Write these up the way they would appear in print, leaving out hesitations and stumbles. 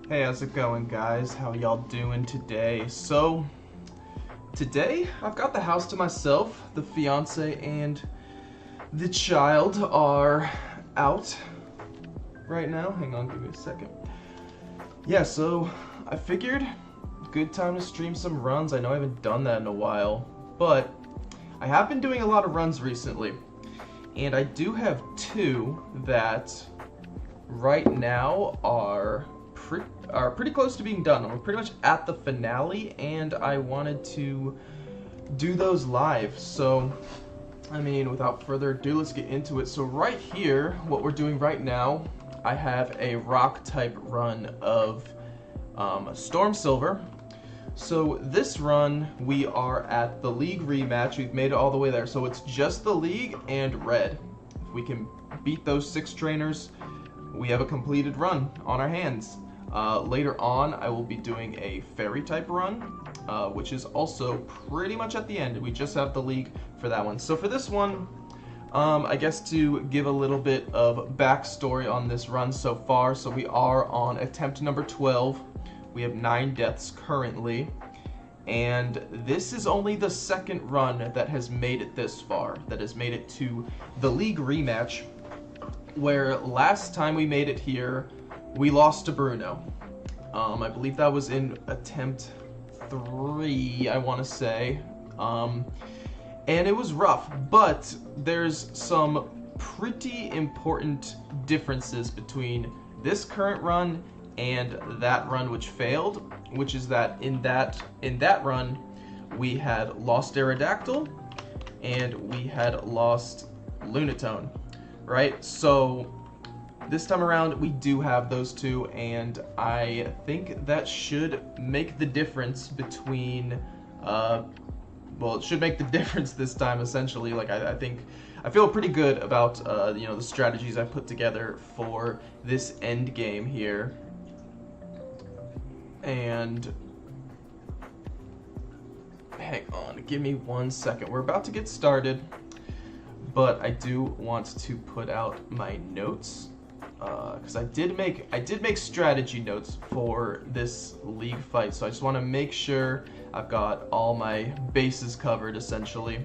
Hey, how's it going, guys? How y'all doing today? So, today I've got the house to myself. The fiance and the child are out right now. Hang on, give me a second. Yeah, so I figured good time to stream some runs. I know I haven't done that in a while, but I have been doing a lot of runs recently. And I do have two that right now are pretty close to being done. We're pretty much at the finale, and I wanted to do those live. So, I mean, without further ado, let's get into it. So right here, what we're doing right now, I have a rock type run of Storm Silver. So this run, we are at the League rematch. We've made it all the way there. So it's just the League and Red. If we can beat those 6 trainers, we have a completed run on our hands. Later on, I will be doing a Fairy type run, which is also pretty much at the end. We just have the League for that one. So for this one, I guess to give a little bit of backstory on this run so far, so we are on attempt number 12. We have 9 deaths currently, and this is only the second run that has made it this far, that has made it to the League rematch, where last time we made it here, we lost to Bruno. I believe that was in attempt 3, I want to say. And it was rough, but there's some pretty important differences between this current run and that run which failed, which is that in that run we had lost Aerodactyl and we had lost Lunatone, right? So this time around we do have those two, and I think that should make the difference between well, it should make the difference this time, essentially. Like, I feel pretty good about you know, the strategies I put together for this end game here. And hang on, give me 1 second. We're about to get started, but I do want to put out my notes because I did make strategy notes for this League fight. So I just want to make sure I've got all my bases covered, essentially.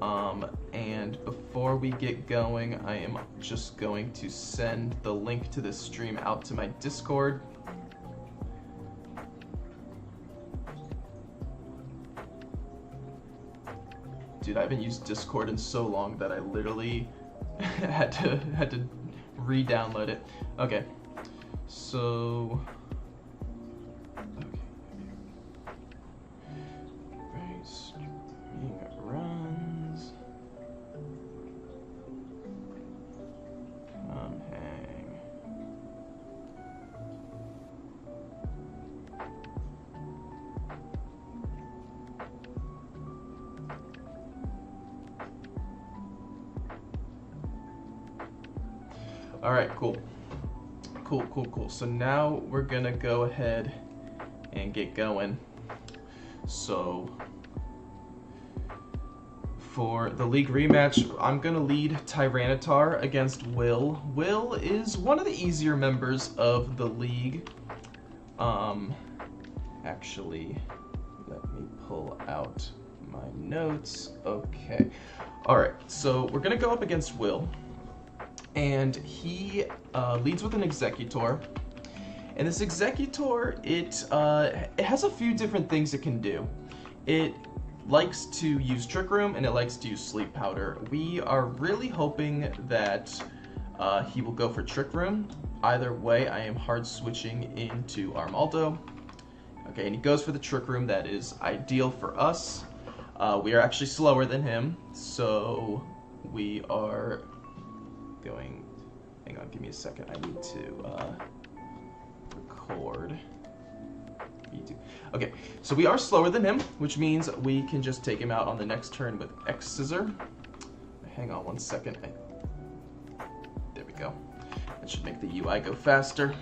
And before we get going, I am just going to send the link to this stream out to my Discord. Dude, I haven't used Discord in so long that I literally had to re-download it. Okay, so right, streaming runs. Come hang. Alright, cool. Cool. So now we're gonna go ahead and get going. So for the League rematch, I'm gonna lead Tyranitar against Will. Will is one of the easier members of the League. Actually, let me pull out my notes. Okay. Alright, so we're gonna go up against Will. And he leads with an Executor, and this Executor, it has a few different things it can do. It likes to use Trick Room, and it likes to use Sleep Powder. We are really hoping that he will go for Trick Room. Either way, I am hard switching into Armaldo. Okay, and he goes for the Trick Room. That is ideal for us. We are actually slower than him, so we are going. Hang on, give me a second. I need to record. Okay, so we are slower than him, which means we can just take him out on the next turn with X Scissor. Hang on 1 second. There we go. That should make the UI go faster.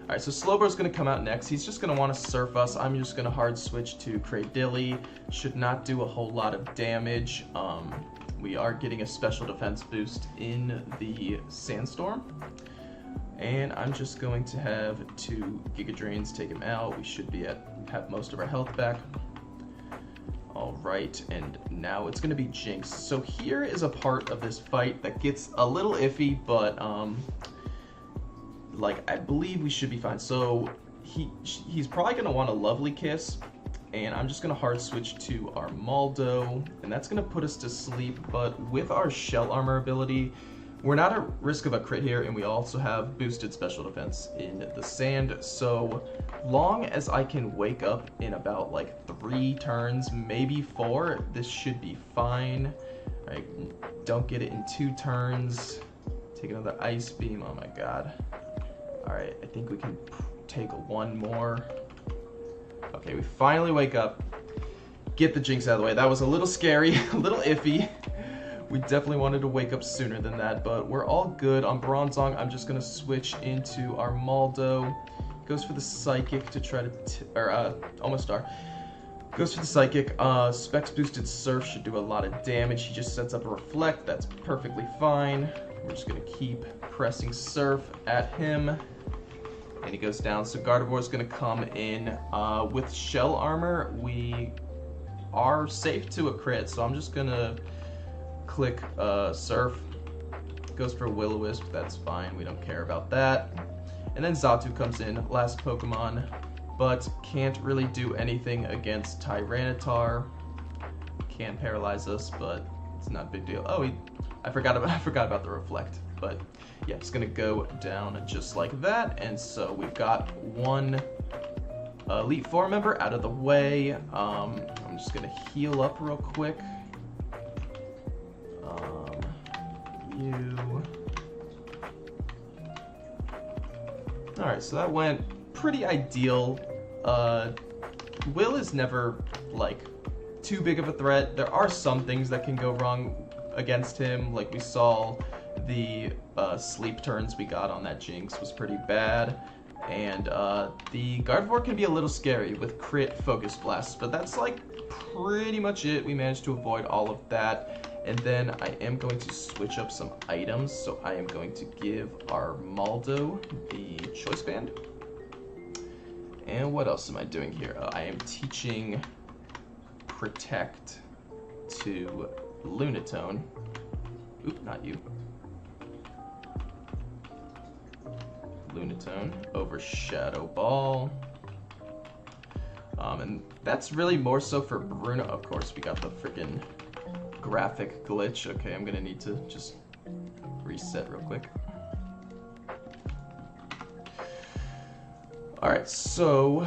Alright, so Slowbro's going to come out next. He's just going to want to surf us. I'm just going to hard switch to Cradilly. Should not do a whole lot of damage. We are getting a special defense boost in the Sandstorm. And I'm just going to have 2 Giga Drains take him out. We should be have most of our health back. Alright, and now it's going to be Jinx. So here is a part of this fight that gets a little iffy, but like, I believe we should be fine. So he's probably going to want a Lovely Kiss, and I'm just going to hard switch to our Maldo, and that's going to put us to sleep. But with our Shell Armor ability, we're not at risk of a crit here, and we also have boosted special defense in the sand. So long as I can wake up in about like 3 turns, maybe 4, this should be fine. All right, don't get it in 2 turns. Take another Ice Beam. Oh my god. All right, I think we can take 1 more. Okay, we finally wake up. Get the Jinx out of the way. That was a little scary, a little iffy. We definitely wanted to wake up sooner than that, but we're all good. On Bronzong, I'm just going to switch into our Maldo. Goes for the Psychic to try to, almost star. Goes for the Psychic. Specs boosted Surf should do a lot of damage. He just sets up a Reflect. That's perfectly fine. We're just going to keep pressing Surf at him. And he goes down. So Gardevoir's going to come in. With Shell Armor, we are safe to a crit, so I'm just going to click Surf. Goes for Will-O-Wisp, that's fine, we don't care about that. And then Xatu comes in, last Pokemon, but can't really do anything against Tyranitar. Can paralyze us, but it's not a big deal. Oh, I forgot about the Reflect, but yeah, it's gonna go down just like that. And so we've got 1 Elite Four member out of the way. I'm just gonna heal up real quick. Alright, so that went pretty ideal. Will is never, like, too big of a threat. There are some things that can go wrong against him, like we saw the sleep turns we got on that Jinx was pretty bad. And the Gardevoir can be a little scary with crit Focus Blasts, but that's like pretty much it. We managed to avoid all of that. And then I am going to switch up some items. So I am going to give our Maldo the Choice Band. And what else am I doing here? I am teaching Protect to Lunatone. Oop, not you. Lunatone over Shadow Ball. And that's really more so for Bruno. Of course, we got the freaking graphic glitch. Okay, I'm gonna need to just reset real quick. Alright, so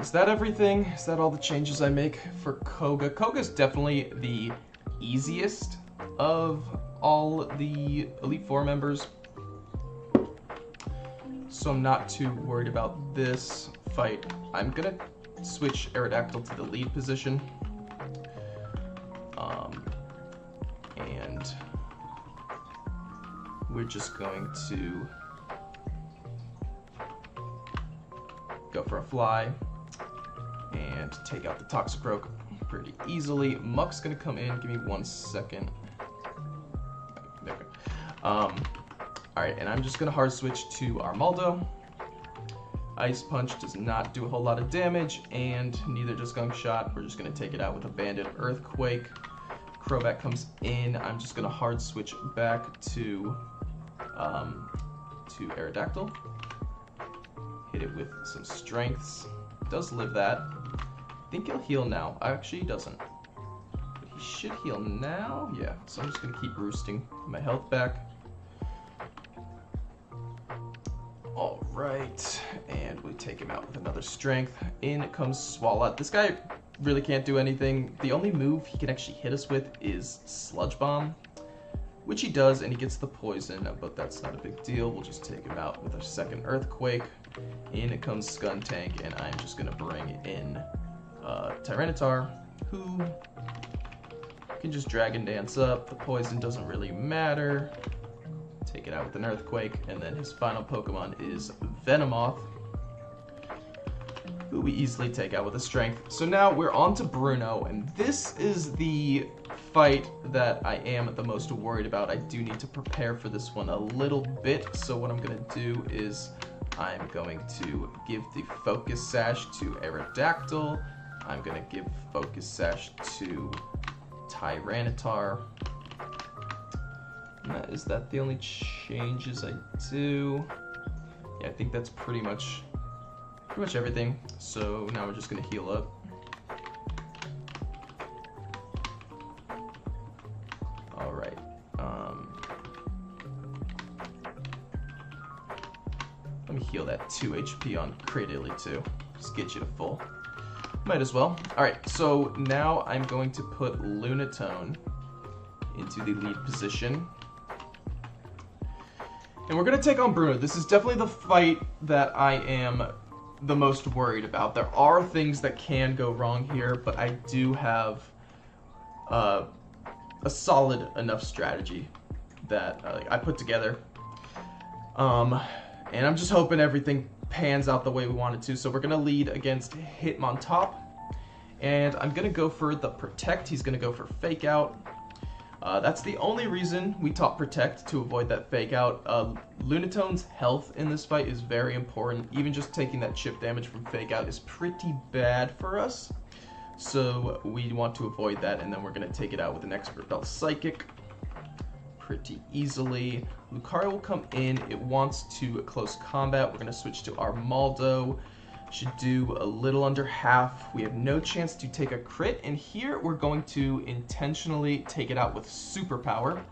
is that everything? Is that all the changes I make for Koga? Koga's definitely the easiest of all the Elite Four members, so I'm not too worried about this fight. I'm gonna switch Aerodactyl to the lead position. And we're just going to go for a fly and take out the Toxicroak pretty easily. Muck's gonna come in. Give me 1 second. There we go. Alright, and I'm just gonna hard switch to our Maldo. Ice Punch does not do a whole lot of damage, and neither does Gunk Shot. We're just gonna take it out with a Banded Earthquake. Crobat comes in. I'm just gonna hard switch back to Aerodactyl. Hit it with some strengths. Does live that. I think he'll heal now. Actually, he doesn't. But he should heal now. Yeah. So I'm just gonna keep roosting my health back. All right, and we take him out with another strength. In comes Swalot. This guy really can't do anything. The only move he can actually hit us with is Sludge Bomb, which he does, and he gets the poison, but that's not a big deal. We'll just take him out with our second Earthquake. In comes Skuntank, and I'm just gonna bring in Tyranitar, who can just Dragon Dance up. The poison doesn't really matter. Take it out with an Earthquake, and then his final Pokemon is Venomoth, who we easily take out with a Strength. So now we're on to Bruno, and this is the fight that I am the most worried about. I do need to prepare for this one a little bit, so what I'm going to do is I'm going to give the Focus Sash to Aerodactyl. I'm going to give Focus Sash to Tyranitar. Is that the only changes I do? Yeah, I think that's pretty much everything. So now we're just gonna heal up. All right. Let me heal that 2 HP on Cradily too. Just get you to full. Might as well. All right. So now I'm going to put Lunatone into the lead position. And we're going to take on Bruno. This is definitely the fight that I am the most worried about. There are things that can go wrong here, but I do have a solid enough strategy that I put together. And I'm just hoping everything pans out the way we want it to. So we're going to lead against Hitmontop. And I'm going to go for the Protect. He's going to go for Fake Out. That's the only reason we taught Protect, to avoid that Fake Out. Lunatone's health in this fight is very important. Even just taking that chip damage from Fake Out is pretty bad for us. So we want to avoid that, and then we're going to take it out with an Expert Belt Psychic pretty easily. Lucario will come in. It wants to close combat. We're going to switch to Armaldo. Should do a little under half. We have no chance to take a crit, and here we're going to intentionally take it out with Superpower.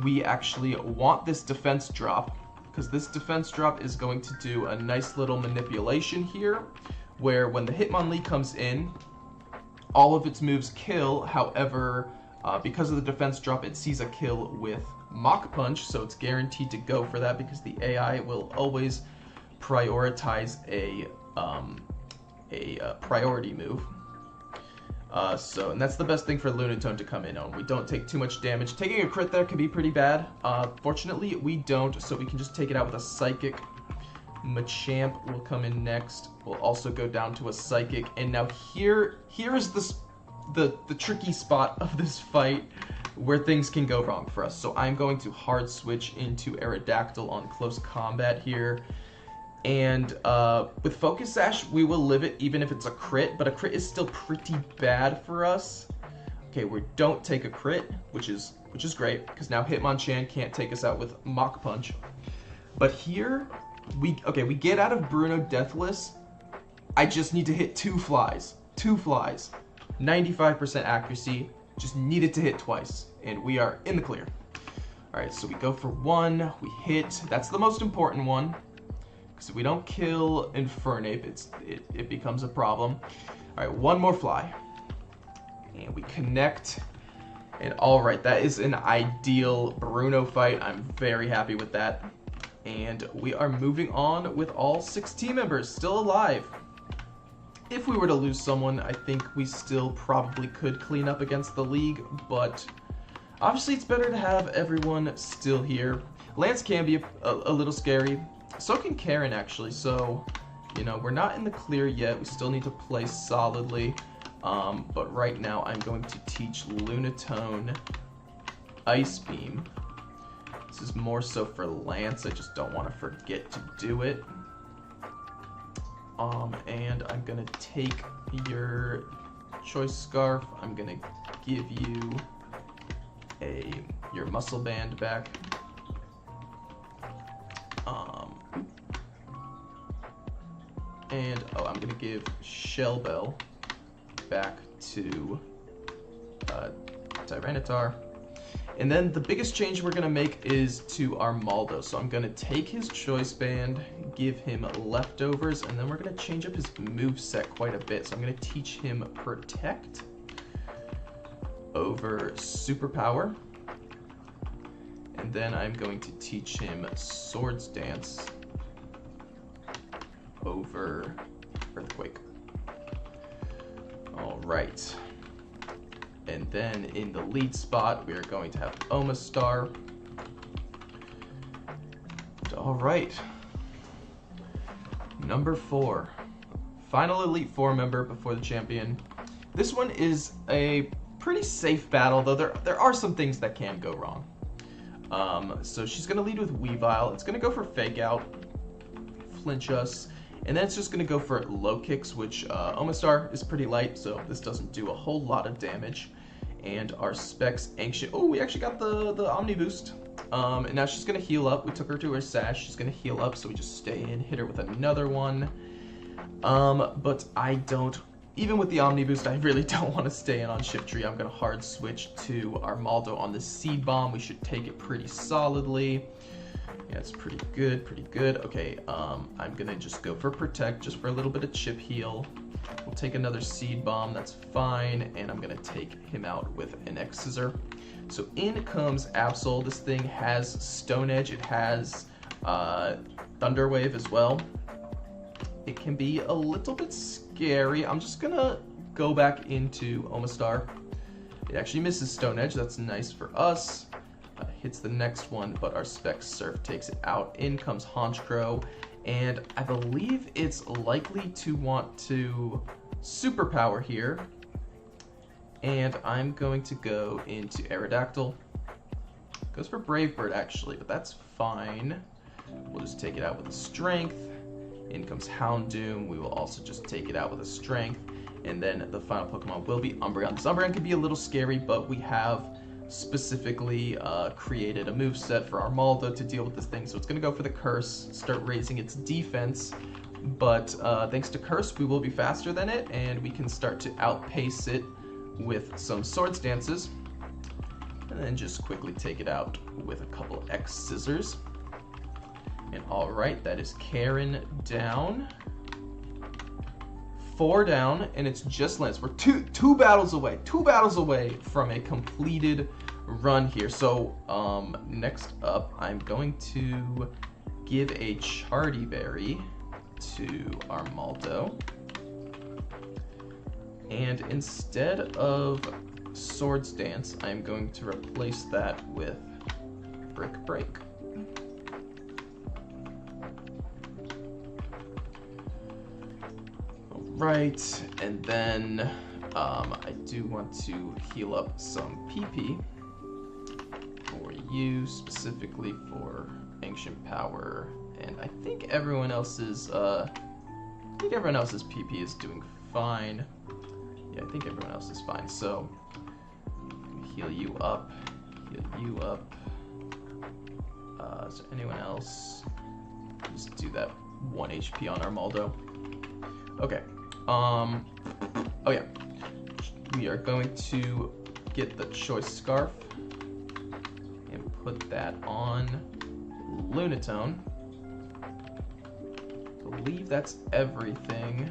We actually want this defense drop, because this defense drop is going to do a nice little manipulation here, where when the Hitmonlee comes in, all of its moves kill. However, because of the defense drop, it sees a kill with Mach Punch, so it's guaranteed to go for that, because the AI will always prioritize a priority move. And that's the best thing for Lunatone to come in on. We don't take too much damage. Taking a crit there could be pretty bad. Fortunately, we don't, so we can just take it out with a Psychic. Machamp will come in next. We'll also go down to a Psychic. And now here is the tricky spot of this fight where things can go wrong for us. So I'm going to hard switch into Aerodactyl on close combat here. And with Focus Sash, we will live it even if it's a crit, but a crit is still pretty bad for us. Okay, we don't take a crit, which is great, because now Hitmonchan can't take us out with Mach Punch. But here, we get out of Bruno deathless. I just need to hit 2 flies. 2 flies. 95% accuracy. Just need it to hit twice, and we are in the clear. Alright, so we go for 1, we hit. That's the most important one. So if we don't kill Infernape, it becomes a problem. Alright, 1 more fly. And we connect. And alright, that is an ideal Bruno fight. I'm very happy with that. And we are moving on with all 6 team members still alive. If we were to lose someone, I think we still probably could clean up against the league, but obviously it's better to have everyone still here. Lance can be a little scary. So can Karen, actually, so, you know, we're not in the clear yet. We still need to play solidly, but right now I'm going to teach Lunatone Ice Beam. This is more so for Lance. I just don't want to forget to do it. And I'm going to take your Choice Scarf. I'm going to give you your Muscle Band back. And I'm gonna give Shell Bell back to Tyranitar. And then the biggest change we're gonna make is to Armaldo. So I'm gonna take his Choice Band, give him Leftovers, and then we're gonna change up his moveset quite a bit. So I'm gonna teach him Protect over Superpower. And then I'm going to teach him Swords Dance over Earthquake. Alright. And then in the lead spot, we are going to have Omastar. Alright. Number 4. Final Elite Four member before the champion. This one is a pretty safe battle, though there are some things that can go wrong. So she's going to lead with Weavile. It's going to go for Fake Out, flinch us, and then it's just going to go for low kicks, which Omastar is pretty light, so this doesn't do a whole lot of damage. And our Specs Ancient, oh, we actually got the Omni Boost. And now she's going to heal up. We took her to her sash. She's going to heal up, so we just stay in, hit her with another one. But I don't, even with the Omni Boost, I really don't want to stay in on Shiftry. I'm going to hard switch to our Maldo on the Seed Bomb. We should take it pretty solidly. Yeah, it's pretty good, pretty good. Okay, I'm going to just go for Protect, just for a little bit of chip heal. We'll take another Seed Bomb, that's fine, and I'm going to take him out with an X-Scissor. So in comes Absol. This thing has Stone Edge, it has Thunder Wave as well. It can be a little bit scary. I'm just going to go back into Omastar. It actually misses Stone Edge, that's nice for us. Hits the next one, but our Spec Surf takes it out. In comes Honchkrow. And I believe it's likely to want to Superpower here. And I'm going to go into Aerodactyl. Goes for Brave Bird actually, but that's fine. We'll just take it out with a Strength. In comes Houndoom. We will also just take it out with a Strength. And then the final Pokemon will be Umbreon. This Umbreon can be a little scary, but we have specifically created a moveset for our Maldo to deal with this thing. So it's going to go for the Curse, start raising its defense. But thanks to Curse, we will be faster than it, and we can start to outpace it with some Swords Dances. And then just quickly take it out with a couple X-Scissors. And alright, that is Karen down. 4 down, and it's just Lance. We're two battles away from a completed run here. So next up, I'm going to give a Chardy Berry to our Maldo. And instead of Swords Dance, I'm going to replace that with Brick Break. Right, and then I do want to heal up some PP for you, specifically for Ancient Power, and I think everyone else's PP is doing fine. Yeah, I think everyone else is fine. So heal you up, heal you up. Is there anyone else? Just do that 1 HP on our Maldo. Okay. Oh yeah, we are going to get the Choice Scarf and put that on Lunatone. I believe that's everything.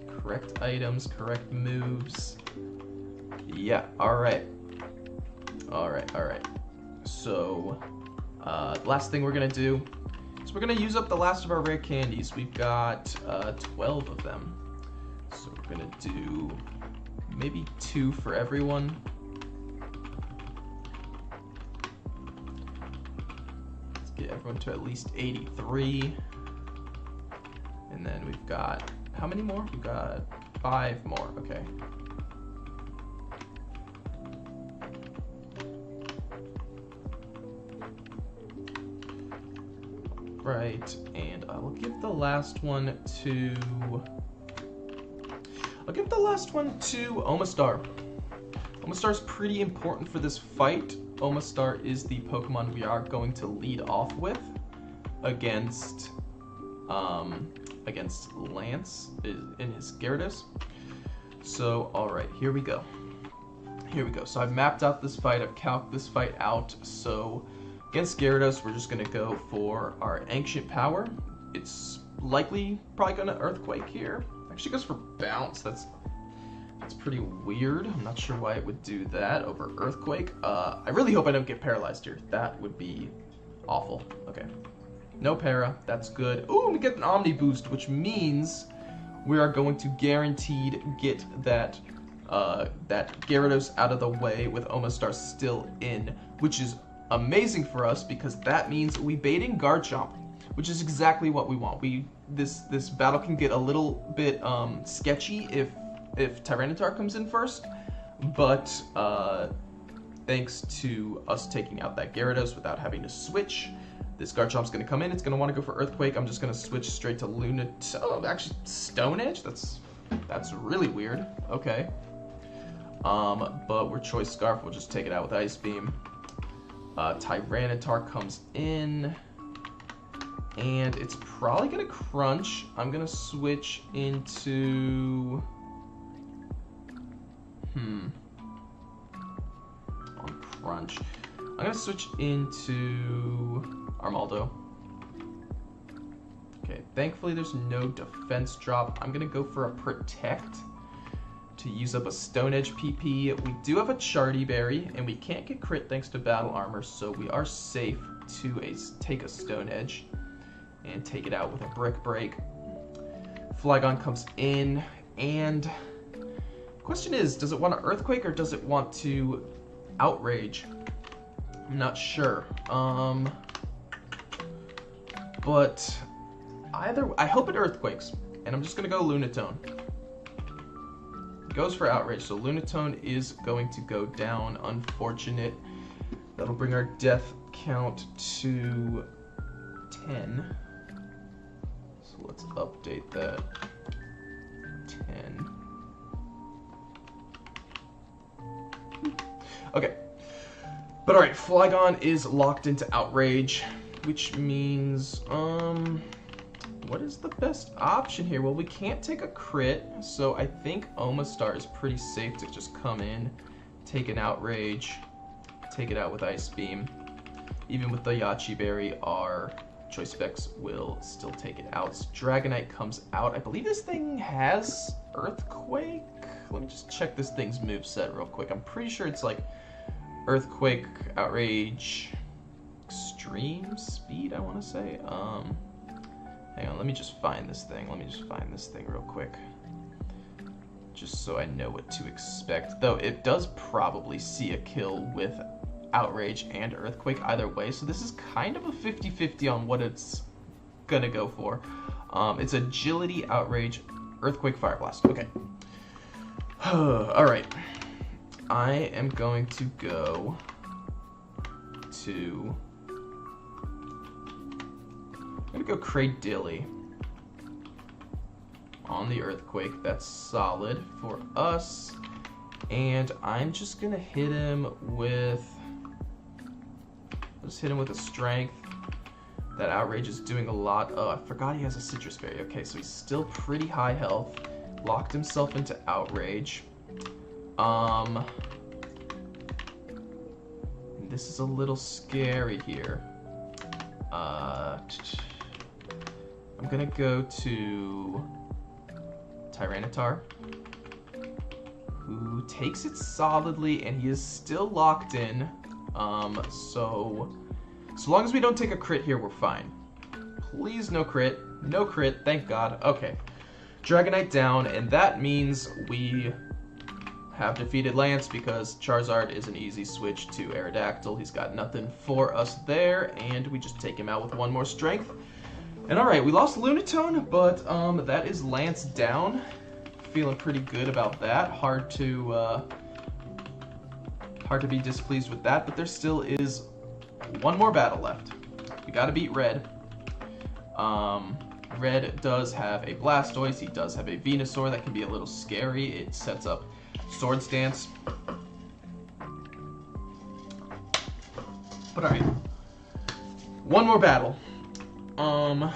Correct items, correct moves. Yeah, alright. Alright. So, last thing we're gonna do is we're gonna use up the last of our rare candies. We've got 12 of them. So we're gonna do maybe 2 for everyone. Let's get everyone to at least 83. And then we've got, how many more? We've got 5 more, okay. Right, and I will give the last one to Omastar. Omastar's pretty important for this fight. Omastar is the Pokemon we are going to lead off with against Lance in his Gyarados. So, alright, here we go. So I've mapped out this fight, I've calced this fight out. So against Gyarados, we're just gonna go for our Ancient Power. It's probably gonna Earthquake here. Actually goes for Bounce. That's pretty weird. I'm not sure why it would do that over Earthquake. I really hope I don't get paralyzed here. That would be awful. Okay. No para. That's good. Ooh, we get an Omni Boost, which means we are going to guaranteed get that Gyarados out of the way with Omastar still in, which is amazing for us because that means we baiting Garchomp, which is exactly what we want. This battle can get a little bit sketchy if Tyranitar comes in first, but thanks to us taking out that Gyarados without having to switch, this Garchomp's going to come in. It's going to want to go for Earthquake. I'm just going to switch straight to Oh, actually, Stone Edge? That's really weird. Okay. But we're Choice Scarf. We'll just take it out with Ice Beam. Tyranitar comes in. And it's probably going to Crunch. I'm going to switch into... On Crunch. I'm going to switch into Armaldo. Okay, thankfully there's no defense drop. I'm going to go for a Protect to use up a Stone Edge PP. We do have a Chardy Berry, and we can't get crit thanks to Battle Armor, so we are safe to take a Stone Edge and take it out with a Brick Break. Flygon comes in, and question is, does it want to Earthquake or does it want to Outrage? I'm not sure. But I hope it Earthquakes, and I'm just gonna go Lunatone. It goes for Outrage, so Lunatone is going to go down. Unfortunate. That'll bring our death count to 10. So let's update that. 10. Okay. But alright, Flygon is locked into Outrage, which means, what is the best option here? Well, we can't take a crit, so I think Omastar is pretty safe to just come in, take an Outrage, take it out with Ice Beam. Even with the Yachi Berry, our Choice Specs will still take it out. So Dragonite comes out. I believe this thing has Earthquake. Let me just check this thing's moveset real quick. I'm pretty sure it's like Earthquake, Outrage, Extreme Speed, I want to say. Hang on, let me just find this thing. Real quick. Just so I know what to expect. Though it does probably see a kill with Outrage and Earthquake either way, so this is kind of a 50-50 on what it's gonna go for. It's Agility, Outrage, Earthquake, Fire Blast. Okay. Alright. I am going to go to... I'm gonna go Cradilly on the Earthquake. That's solid for us. And I'm just gonna hit him with... Just hit him with a Strength. That Outrage is doing a lot. Oh, I forgot he has a Citrus Berry. Okay, so he's still pretty high health. Locked himself into Outrage. This is a little scary here. I'm gonna go to Tyranitar, who takes it solidly, and he is still locked in. So long as we don't take a crit here, we're fine. Please, no crit. No crit, thank God. Okay. Dragonite down, and that means we have defeated Lance because Charizard is an easy switch to Aerodactyl. He's got nothing for us there, and we just take him out with one more strength. And alright, we lost Lunatone, but that is Lance down. Feeling pretty good about that. Hard to be displeased with that, but there still is one more battle left. We gotta beat Red. Red does have a Blastoise, he does have a Venusaur that can be a little scary. It sets up Swords Dance. But alright. One more battle. I'm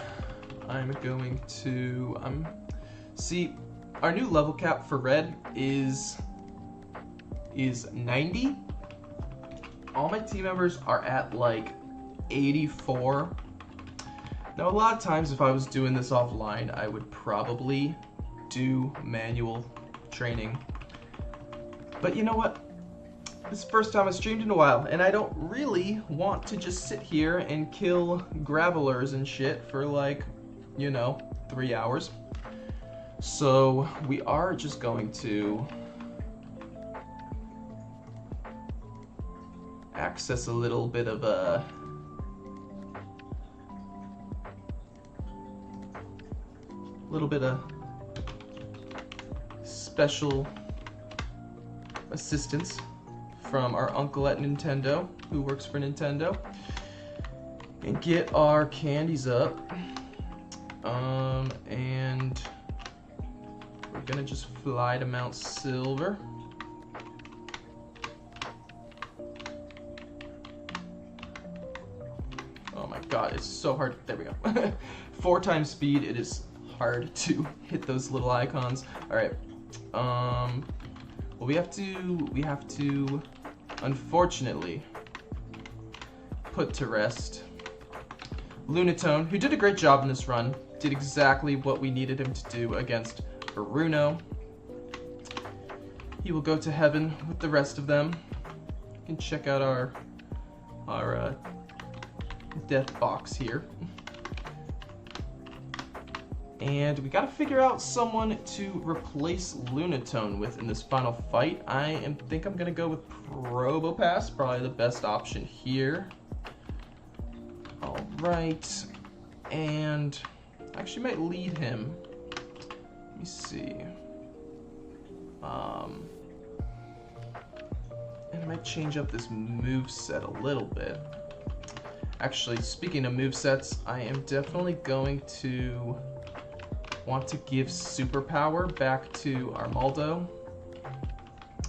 going to see, our new level cap for Red is 90. All my team members are at like 84. Now, a lot of times if I was doing this offline, I would probably do manual training. But you know what? This is the first time I've streamed in a while, and I don't really want to just sit here and kill Gravelers and shit for like, 3 hours. So we are just going to access a little bit of a special assistance from our uncle at Nintendo, who works for Nintendo, and get our candies up. And we're gonna just fly to Mount Silver. Oh my god, it's so hard. There we go. 4 times speed, it is hard to hit those little icons. Alright. Well, we have to unfortunately put to rest Lunatone, who did a great job in this run, did exactly what we needed him to do against Bruno. He will go to heaven with the rest of them. You can check out our death box here. And we gotta figure out someone to replace Lunatone with in this final fight. I think I'm gonna go with Probopass, probably the best option here. Alright, and I actually might lead him. Let me see. And I might change up this moveset a little bit. Actually, speaking of movesets, I am definitely going to want to give superpower back to Armaldo.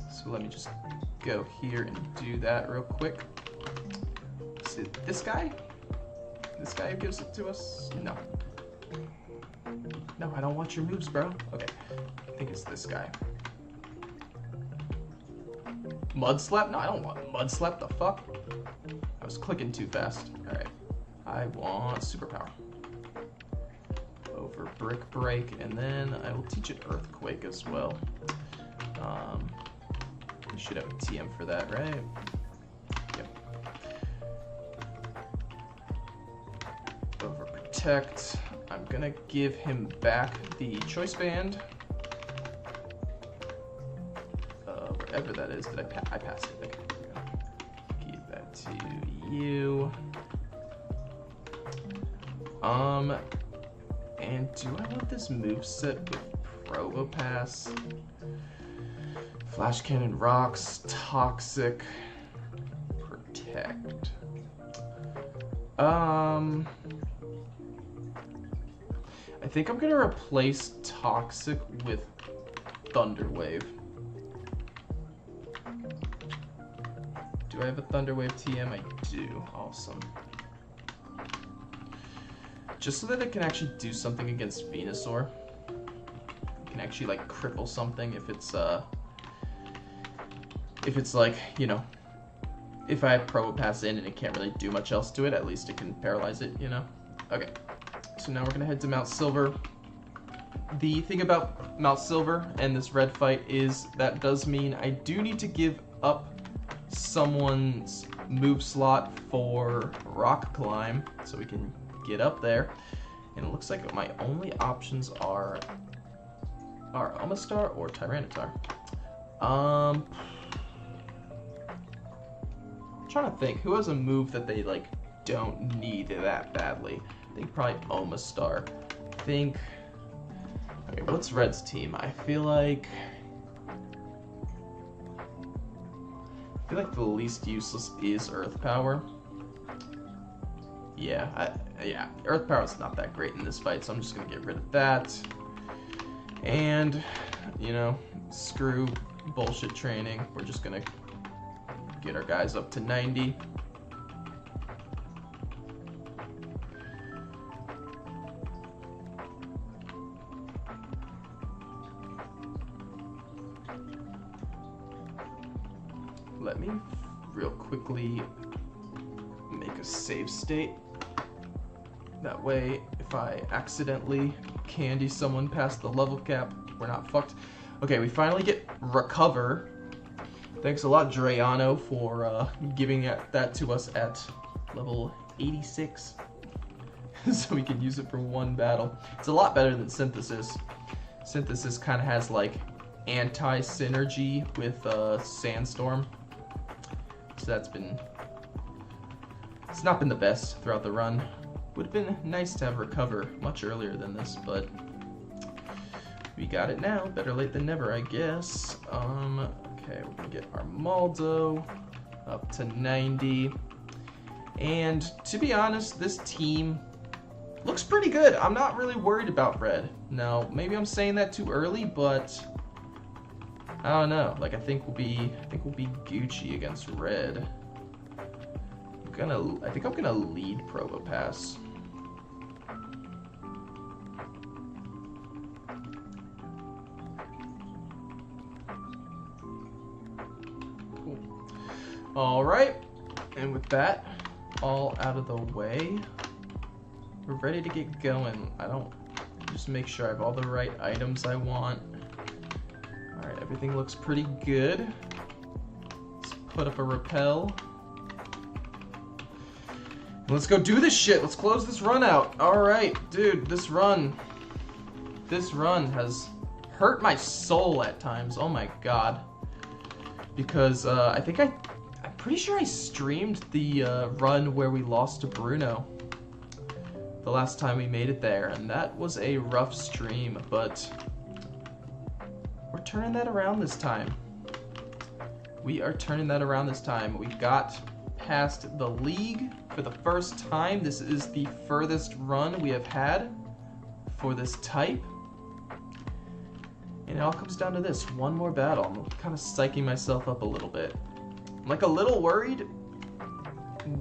So let me just go here and do that real quick. Is it this guy? This guy who gives it to us? No. No, I don't want your moves, bro. Okay, I think it's this guy. Mud Slap? No, I don't want Mud Slap, the fuck? I was clicking too fast. Alright, I want superpower. Over Brick Break, and then I will teach it Earthquake as well. We should have a TM for that, right? Yep. Over Protect. I'm gonna give him back the Choice Band. Wherever that is. Did I passed it? Okay. Give that to you. And do I want this moveset with Probopass? Flash Cannon Rocks, Toxic, Protect. I think I'm gonna replace Toxic with Thunder Wave. Do I have a Thunder Wave TM? I do. Awesome. Just so that it can actually do something against Venusaur. It can actually like cripple something if it's like, you know, if I have Probopass in and it can't really do much else to it, at least it can paralyze it, you know? Okay, so now we're gonna head to Mount Silver. The thing about Mount Silver and this red fight is that does mean I do need to give up someone's move slot for Rock Climb so we can get up there. And it looks like my only options are Omastar or Tyranitar. I'm trying to think who has a move that they like don't need that badly. I think probably Omastar. Okay, what's Red's team? I feel like the least useless is Earth Power. Yeah, Earth Power is not that great in this fight, so I'm just gonna get rid of that. And, you know, screw bullshit training. We're just gonna get our guys up to 90. Let me real quickly make a save state. That way, if I accidentally candy someone past the level cap, we're not fucked. Okay, we finally get Recover. Thanks a lot, Drayano, for giving that to us at level 86. So we can use it for one battle. It's a lot better than Synthesis. Synthesis kind of has like anti-synergy with Sandstorm. So it's not been the best throughout the run. Would have been nice to have Recover much earlier than this, but we got it now. Better late than never, I guess. Okay, Okay, we're gonna get Armaldo up to 90. And to be honest, this team looks pretty good. I'm not really worried about red. Now, maybe I'm saying that too early, but I don't know. Like, I think we'll be Gucci against red. I think I'm gonna lead Probopass. Cool. All right, and with that all out of the way, we're ready to get going. Just make sure I have all the right items I want. All right, everything looks pretty good. Let's put up a rappel. Let's go do this shit. Let's close this run out. All right, dude, this run has hurt my soul at times. Oh my god. Because I'm pretty sure I streamed the run where we lost to Bruno the last time we made it there, and that was a rough stream, but we're turning that around this time. We are turning that around this time. We got past the league for the first time. This is the furthest run we have had for this type. And it all comes down to this. One more battle. I'm kind of psyching myself up a little bit. I'm like a little worried,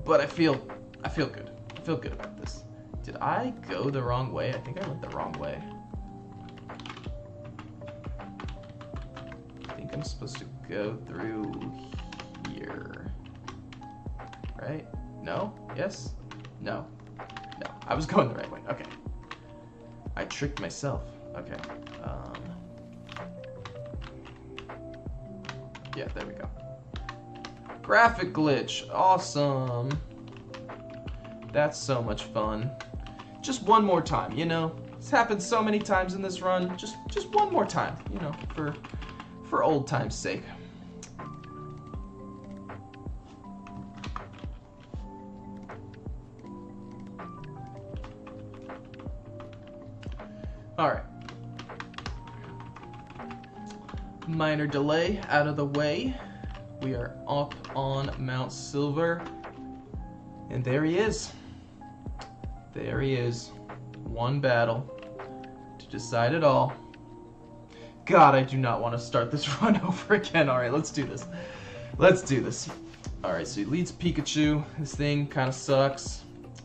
but I feel good. I feel good about this. Did I go the wrong way? I think I went the wrong way. I think I'm supposed to go through here. Right? No? Yes? No. No. I was going the right way. Okay. I tricked myself. Okay. Yeah, there we go. Graphic glitch. Awesome. That's so much fun. Just one more time, you know? It's happened so many times in this run. Just one more time, you know, for old time's sake. Alright. Minor delay out of the way. We are up on Mount Silver. And there he is. There he is. One battle to decide it all. God, I do not want to start this run over again. Alright, let's do this. Let's do this. Alright, so he leads Pikachu. This thing kind of sucks.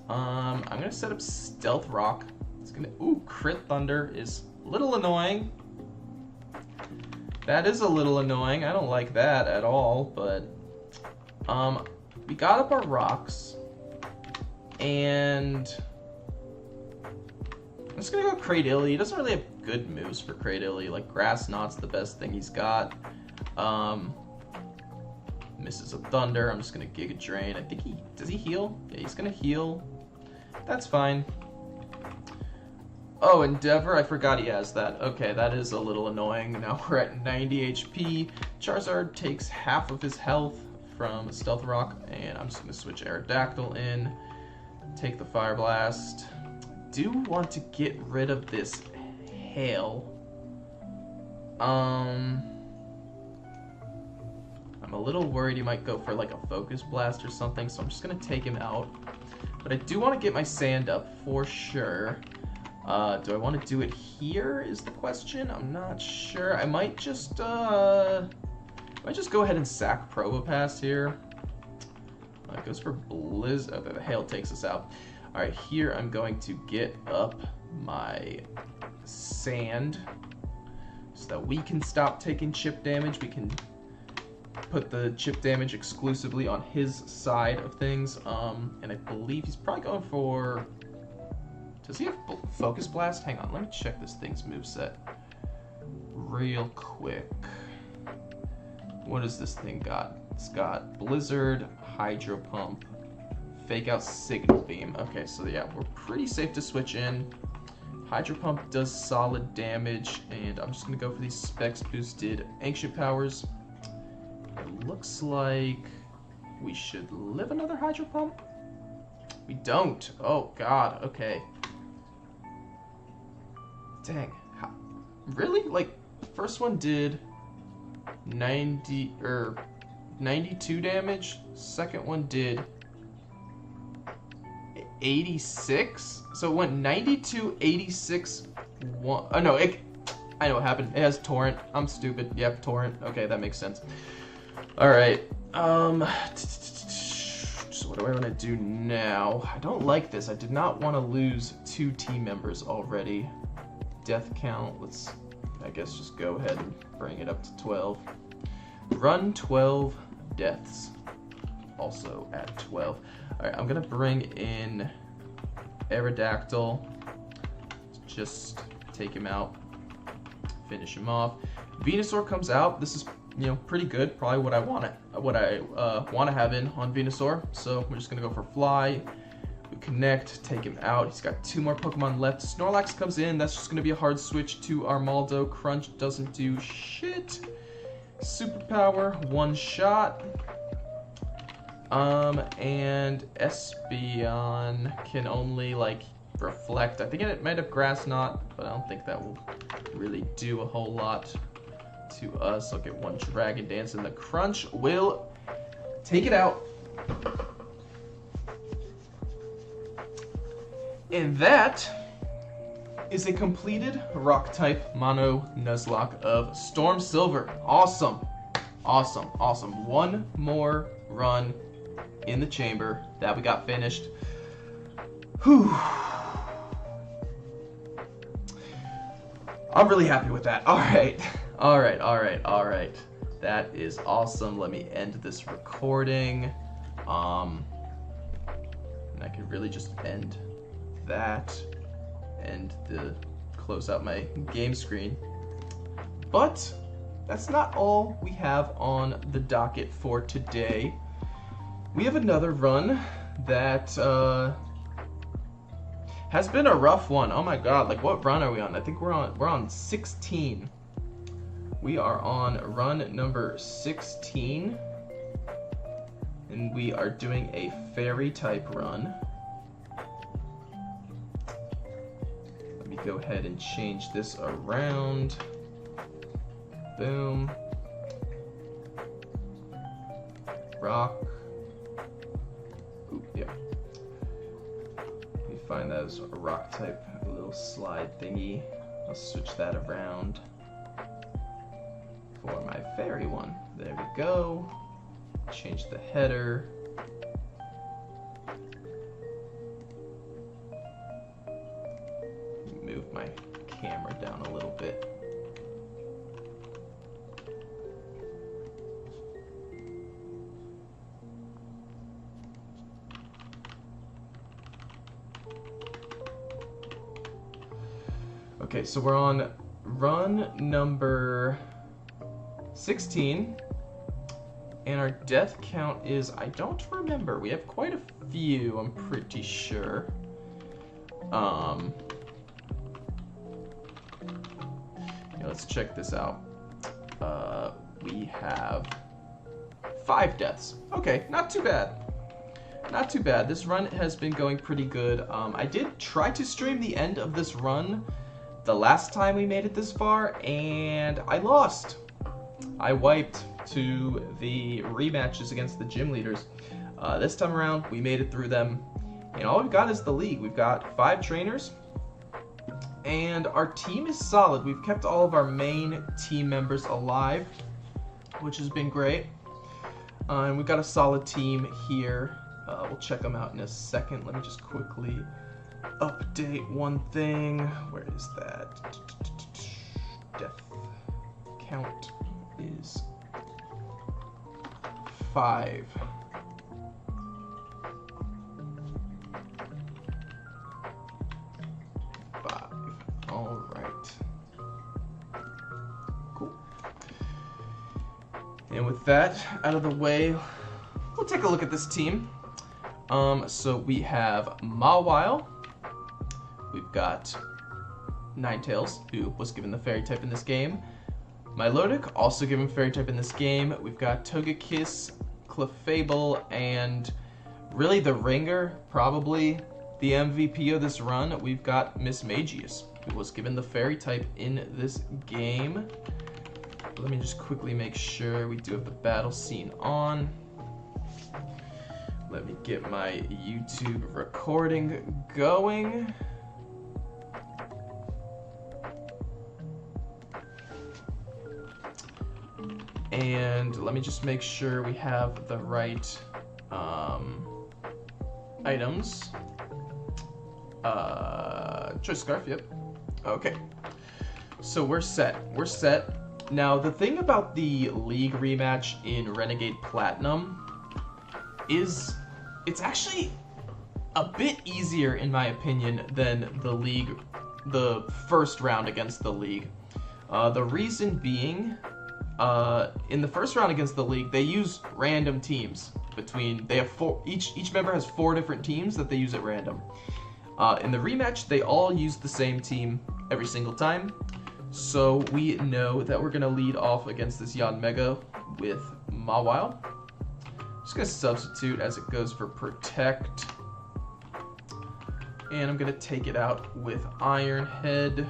I'm going to set up Stealth Rock. It's going to... Ooh, Crit Thunder is a little annoying. That is a little annoying. I don't like that at all, but... we got up our rocks. And... I'm just gonna go Cradilly. He doesn't really have good moves for Cradilly. Like, Grass Knot's the best thing he's got. Misses a Thunder. I'm just gonna Giga Drain. I think does he heal? Yeah, he's gonna heal. That's fine. Oh, Endeavor, I forgot he has that. Okay, that is a little annoying. Now we're at 90 HP. Charizard takes half of his health from Stealth Rock, and I'm just gonna switch Aerodactyl in. Take the Fire Blast. Do want to get rid of this Hail. I'm a little worried he might go for like a Focus Blast or something, so I'm just gonna take him out. But I do want to get my Sand up for sure. Do I want to do it here is the question. I'm not sure. I might just go ahead and sack Probopass here. It goes for Blizz. Okay, the Hail takes us out. Alright, here I'm going to get up my Sand so that we can stop taking chip damage. We can put the chip damage exclusively on his side of things. And I believe he's probably going for... Does he have Focus Blast? Hang on, let me check this thing's moveset real quick. What does this thing got? It's got Blizzard, Hydro Pump, Fake Out, Signal Beam. Okay, so yeah, we're pretty safe to switch in. Hydro Pump does solid damage, and I'm just gonna go for these Specs boosted Ancient Powers. It looks like we should live another Hydro Pump. We don't. Oh god, okay. Dang. How? Really? Like, the first one did 92 damage. Second one did 86. So it went 92, 86, 1. Oh no, I know what happened. It has torrent. I'm stupid. Yep, torrent. Okay, that makes sense. All right. So what do I want to do now? I don't like this. I did not want to lose 2 team members already. Death count. Let's, I guess, just go ahead and bring it up to 12. Run 12 deaths. Also at 12. All right, I'm gonna bring in Aerodactyl. Just take him out. Finish him off. Venusaur comes out. This is, you know, pretty good. Probably what I want to have in on Venusaur. So we're just gonna go for Fly. We connect, take him out. He's got 2 more Pokemon left. Snorlax comes in. That's just gonna be a hard switch to Armaldo. Crunch doesn't do shit. Superpower, 1 shot. And Espeon can only like reflect. I think it might have Grass Knot, but I don't think that will really do a whole lot to us. I'll get 1 Dragon Dance, and the Crunch will take it out. And that is a completed Rock-type Mono Nuzlocke of Storm Silver. Awesome. Awesome. Awesome. 1 more run in the chamber that we got finished. Whew. I'm really happy with that. All right. All right. All right. All right. That is awesome. Let me end this recording. And I could really just end that and close out my game screen. But that's not all we have on the docket for today. We have another run that has been a rough one. Oh my god, like what run are we on? I think we're on 16. We are on run number 16. And we are doing a fairy type run. Let me go ahead and change this around. Boom. Rock. Ooh, yeah. Let me find that as a rock type, a little slide thingy. I'll switch that around for my fairy one. There we go. Change the header. Move my camera down a little bit. Okay, so we're on run number 16, and our death count is, I don't remember. We have quite a few, I'm pretty sure. Yeah, let's check this out. We have 5 deaths. Okay, not too bad. Not too bad. This run has been going pretty good. I did try to stream the end of this run the last time we made it this far, and I lost. I wiped to the rematches against the gym leaders. This time around, we made it through them, and all we've got is the league. We've got 5 trainers, and our team is solid. We've kept all of our main team members alive, which has been great. And we've got a solid team here. We'll check them out in a second. Let me just quickly update one thing. Where is that? Death count is 5. All right. Cool. And with that out of the way, we'll take a look at this team. So we have Mawile. We've got Ninetales, who was given the fairy type in this game. Milotic, also given fairy type in this game. We've got Togekiss, Clefable, and really the ringer, probably the MVP of this run. We've got Miss Magius, who was given the fairy type in this game. Let me just quickly make sure we do have the battle scene on. Let me get my YouTube recording going. And let me just make sure we have the right items. Choice scarf, yep. Okay. So we're set. We're set. Now, the thing about the League rematch in Renegade Platinum is it's actually a bit easier, in my opinion, than the League, the first round against the League. The reason being, in the first round against the League, they use random teams. They have each member has 4 different teams that they use at random. In the rematch, they all use the same team every single time. So we know that we're gonna lead off against this Yanmega with Mawile. Just gonna substitute as it goes for Protect. And I'm gonna take it out with Iron Head.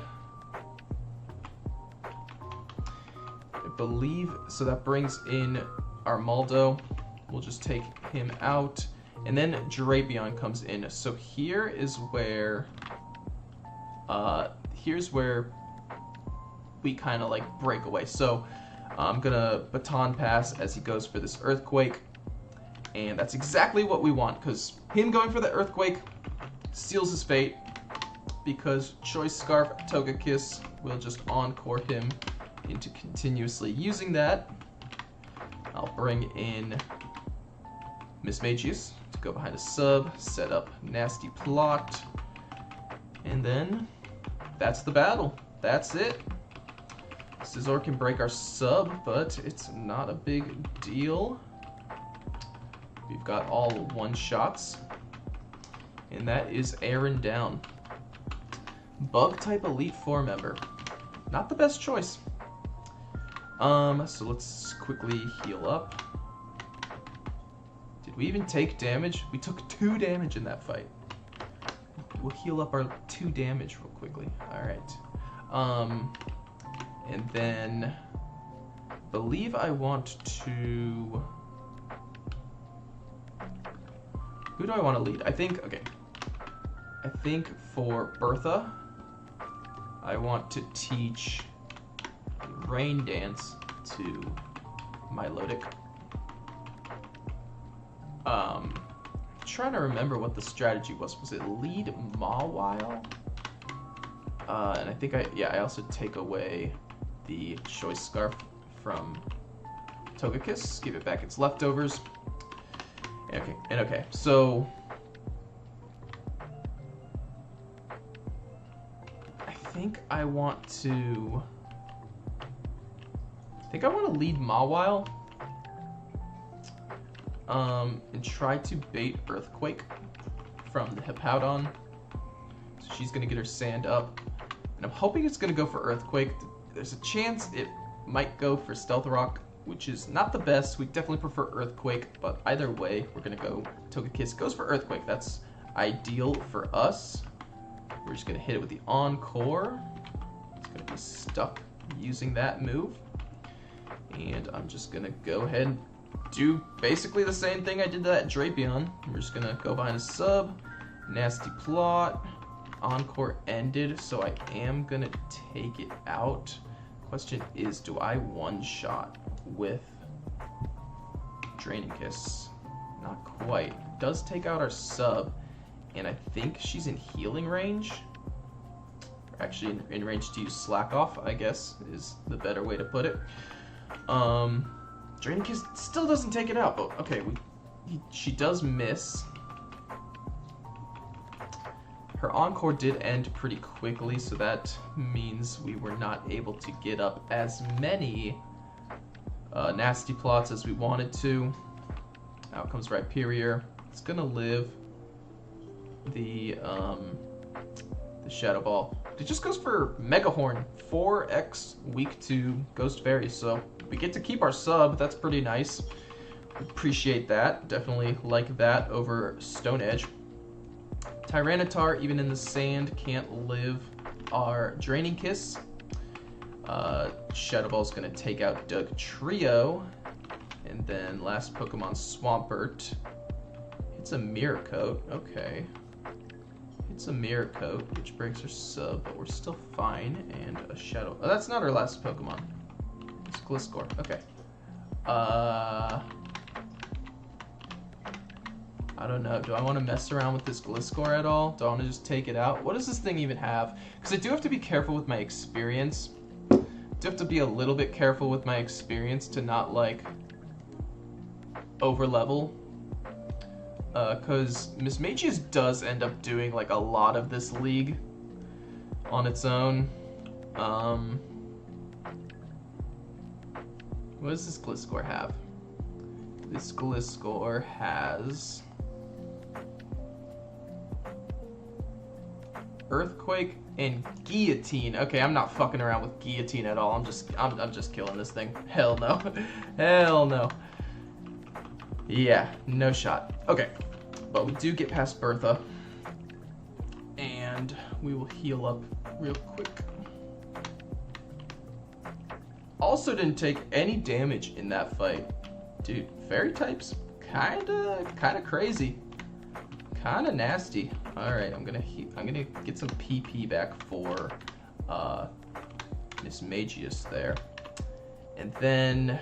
I believe, so that brings in Armaldo. We'll just take him out. And then Drapion comes in. So here is where, here's where we kind of like break away. So I'm gonna baton pass as he goes for this Earthquake. And that's exactly what we want, because him going for the Earthquake seals his fate, because Choice Scarf Togekiss will just encore him into continuously using that. I'll bring in Miss Magius to go behind a sub, set up Nasty Plot, and then that's the battle. That's it. Scizor can break our sub, but it's not a big deal. We've got all one-shots, and that is Aaron down. Bug-type Elite Four member. Not the best choice. So let's quickly heal up. Did we even take damage? We took 2 damage in that fight. We'll heal up our 2 damage real quickly. Alright. And then believe I want to... Who do I want to lead? I think for Bertha, I want to teach Rain Dance to Milotic. Trying to remember what the strategy was. Was it lead Mawile? And I think I also take away the Choice Scarf from Togekiss, give it back its leftovers. Okay, so I think I want to lead Mawile and try to bait Earthquake from the Hippowdon. So she's gonna get her sand up, and I'm hoping it's gonna go for Earthquake. There's a chance it might go for Stealth Rock, which is not the best. We definitely prefer Earthquake, but either way, we're gonna go. Togekiss goes for Earthquake. That's ideal for us. We're just gonna hit it with the Encore. It's gonna be stuck using that move. And I'm just gonna go ahead and do basically the same thing I did to that Drapion. We're just gonna go behind a sub, Nasty Plot, Encore ended, so I am gonna take it out. Question is, do I one-shot with Draining Kiss? Not quite. Does take out our sub, and I think she's in healing range. Actually, in range to use Slack Off, I guess, is the better way to put it. Draining Kiss still doesn't take it out, but okay, she does miss. Her Encore did end pretty quickly, so that means we were not able to get up as many Nasty Plots as we wanted to. Out comes Rhyperior. It's gonna live. The Shadow Ball. It just goes for Mega Horn. 4x weak to Ghost Fairy, so we get to keep our sub. That's pretty nice. Appreciate that. Definitely like that over Stone Edge. Tyranitar, even in the sand, can't live our Draining Kiss. Shadow Ball's gonna take out Doug Trio. And then last Pokemon, Swampert. It's a Mirror Coat, okay. It's a Mirror Coat, which breaks her sub, but we're still fine. And a Shadow... Oh, that's not our last Pokemon. It's Gliscor, okay. I don't know. Do I want to mess around with this Gliscor at all? Do I want to just take it out? What does this thing even have? Because I do have to be careful with my experience. I do have to be a little bit careful with my experience to not, like, over-level. Because Mismagius does end up doing, like, a lot of this league on its own. What does this Gliscor have? This Gliscor has... Earthquake and Guillotine. Okay, I'm not fucking around with Guillotine at all. I'm just killing this thing. Hell no. Hell no. Yeah, no shot. Okay, but we do get past Bertha, and we will heal up real quick. Also didn't take any damage in that fight. Dude, fairy types kinda crazy. Kinda nasty. Alright, I'm gonna get some PP back for Mismagius there. And then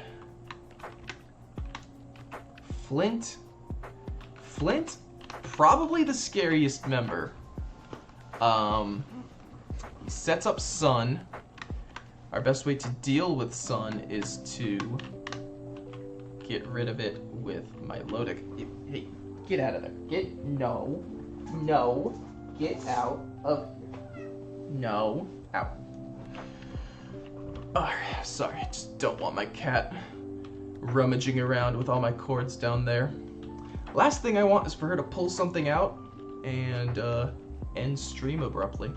Flint, probably the scariest member. He sets up Sun. Our best way to deal with Sun is to get rid of it with my Milotic. Hey, get out of there. No, get out of here. No, out. Alright, sorry, I just don't want my cat rummaging around with all my cords down there. Last thing I want is for her to pull something out and end stream abruptly.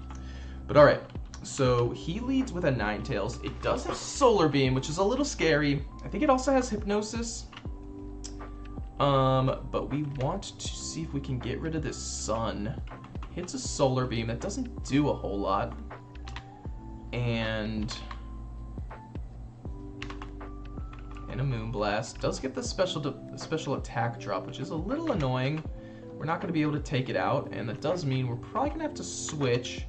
But alright, so he leads with a Ninetales. It does have Solar Beam, which is a little scary. I think it also has Hypnosis. But we want to see if we can get rid of this Sun. Hits a Solar Beam. That doesn't do a whole lot. And a Moonblast. Does get the special attack drop, which is a little annoying. We're not going to be able to take it out, and that does mean we're probably going to have to switch.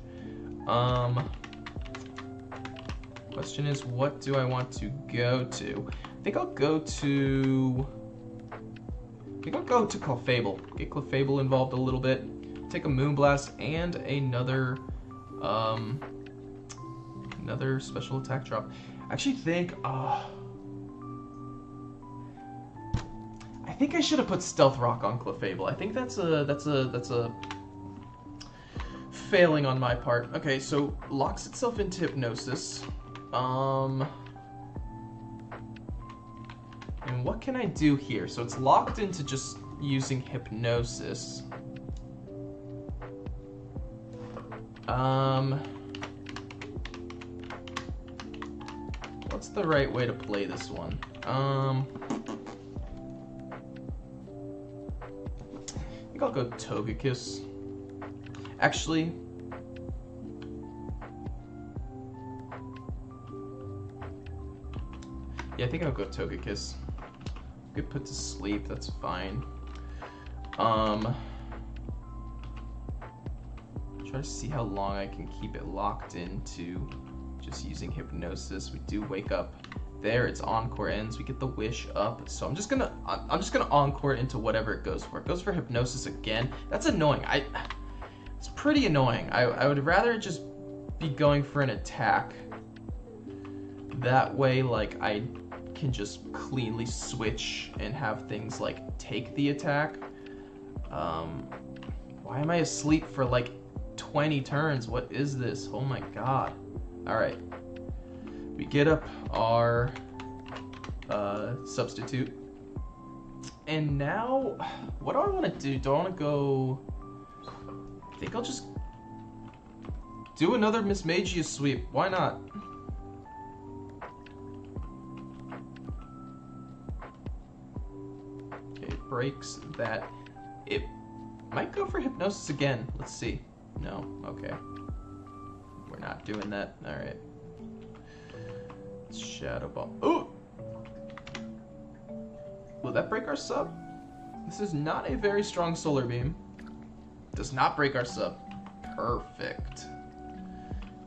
Question is, what do I want to go to? I think I'll go to Clefable. Get Clefable involved a little bit. Take a Moonblast and another special attack drop. I actually think I think I should have put Stealth Rock on Clefable. I think that's a failing on my part. Okay, so locks itself into Hypnosis. And what can I do here? So it's locked into just using Hypnosis. What's the right way to play this one? I think I'll go Togekiss. Actually, yeah, I think I'll go Togekiss. Get put to sleep, that's fine. Try to see how long I can keep it locked into just using Hypnosis. We do wake up there, its Encore ends, we get the Wish up. So I'm just gonna Encore it into whatever it goes for. It goes for Hypnosis again. That's annoying. It's pretty annoying. I would rather just be going for an attack. That way, like, I can just cleanly switch and have things like take the attack. Why am I asleep for like 20 turns? What is this? Oh my god. Alright. We get up our substitute. And now, what do I want to do? Do I want to go... I think I'll just do another Mismagius sweep. Why not? Okay, it breaks that. It might go for Hypnosis again. Let's see. No, okay. We're not doing that. Alright. Shadow Ball. Ooh! Will that break our sub? This is not a very strong Solar Beam. Does not break our sub. Perfect.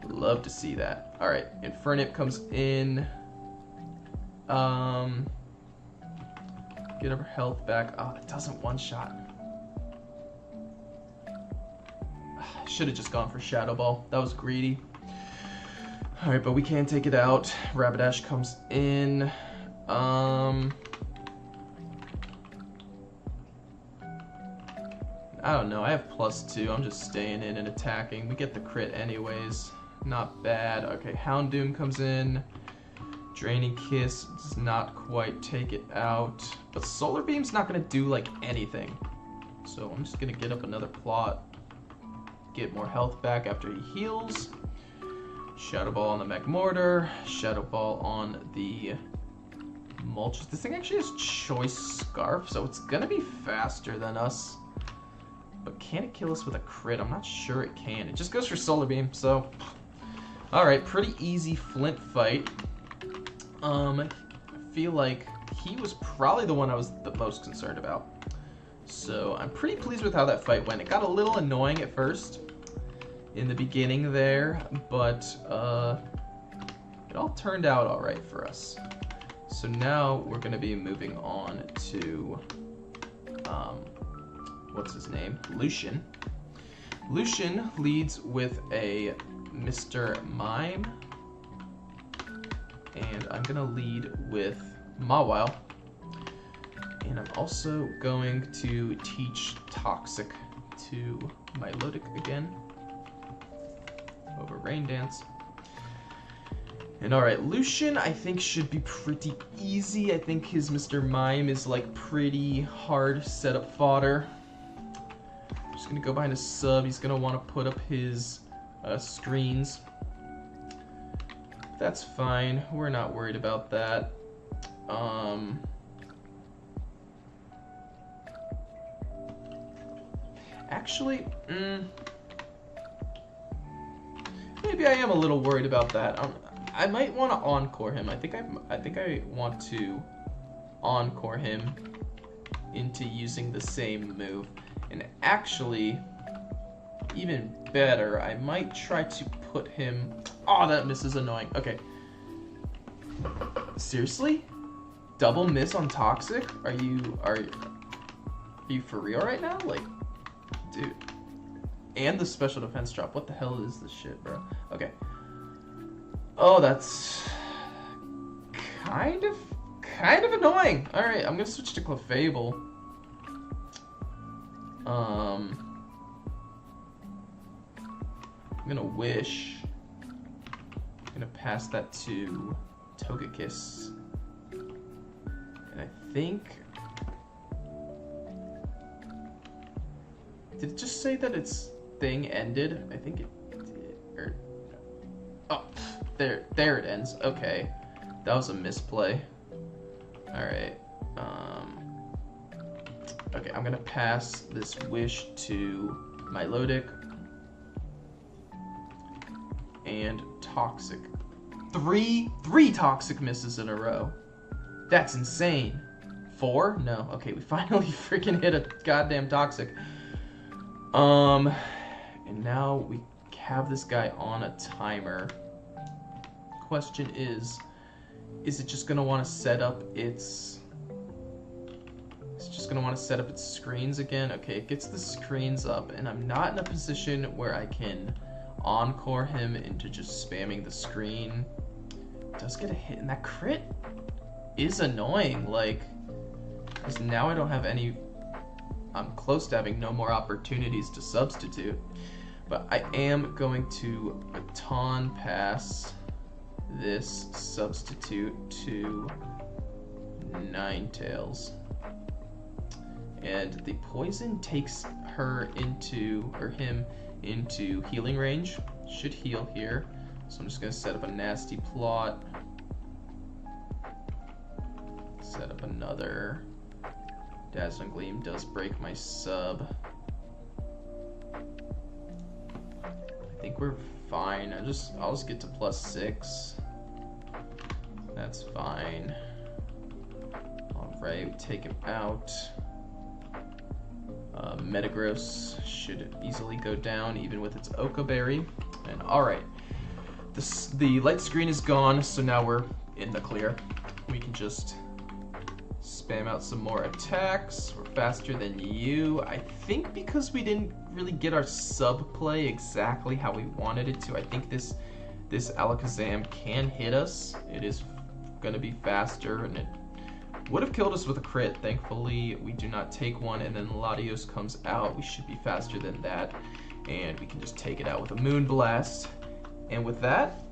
Love to see that. Alright, Infernip comes in. Get her health back. Oh, it doesn't one-shot. Should have just gone for Shadow Ball. That was greedy. Alright, but we can take it out. Rapidash comes in. I don't know. I have +2. I'm just staying in and attacking. We get the crit anyways. Not bad. Okay, Houndoom comes in. Draining Kiss does not quite take it out. But Solar Beam's not going to do, like, anything. So I'm just going to get up another plot. Get more health back after he heals. Shadow Ball on the Magmortar. Shadow Ball on the Mulch. This thing actually has Choice Scarf, so it's going to be faster than us. But can it kill us with a crit? I'm not sure it can. It just goes for Solar Beam, so... Alright, pretty easy Flint fight. I feel like he was probably the one I was the most concerned about. So I'm pretty pleased with how that fight went. It got a little annoying at first in the beginning there, but it all turned out alright for us. So now we're going to be moving on to... what's his name? Lucian. Lucian leads with a Mr. Mime. And I'm going to lead with Mawile. And I'm also going to teach Toxic to Milotic again. Over Rain Dance. And alright, Lucian I think should be pretty easy. I think his Mr. Mime is like pretty hard setup fodder. Just gonna go behind a sub. He's gonna want to put up his screens. That's fine. We're not worried about that. Actually, maybe I am a little worried about that. I might want to encore him. I think I want to encore him into using the same move. And actually, even better, I might try to put him... Oh, that miss is annoying. Okay. Seriously? Double miss on Toxic? Are you for real right now? Like, dude. And the special defense drop. What the hell is this shit, bro? Okay. Oh, that's kind of annoying. All right, I'm gonna switch to Clefable. I'm gonna wish. I'm gonna pass that to Togekiss. And I think... Did it just say that its thing ended? I think it did. Or... Oh, there it ends. Okay. That was a misplay. Alright. Okay, I'm gonna pass this wish to Milotic. And Toxic. Three Toxic misses in a row. That's insane. 4? No. Okay, we finally freaking hit a goddamn Toxic. And now we have this guy on a timer. Question is it just gonna want to set up its... It's just gonna want to set up its screens again? Okay, it gets the screens up, and I'm not in a position where I can encore him into just spamming the screen. It does get a hit, and that crit is annoying, like, because now I don't have any... I'm close to having no more opportunities to substitute. But I am going to baton pass this substitute to Ninetales. And the poison takes her into, or him, into healing range. Should heal here. So I'm just going to set up a nasty plot. Set up another. Dazzling Gleam does break my sub. I think we're fine. I'll just get to +6. That's fine. Alright, we take him out. Metagross should easily go down, even with its Oka Berry. And alright, the light screen is gone, so now we're in the clear. We can just spam out some more attacks. We're faster than you. I think because we didn't really get our sub play exactly how we wanted it to, I think this Alakazam can hit us. It is gonna be faster, and it would have killed us with a crit. Thankfully, we do not take one, and then Latios comes out. We should be faster than that, and we can just take it out with a Moonblast. And with that,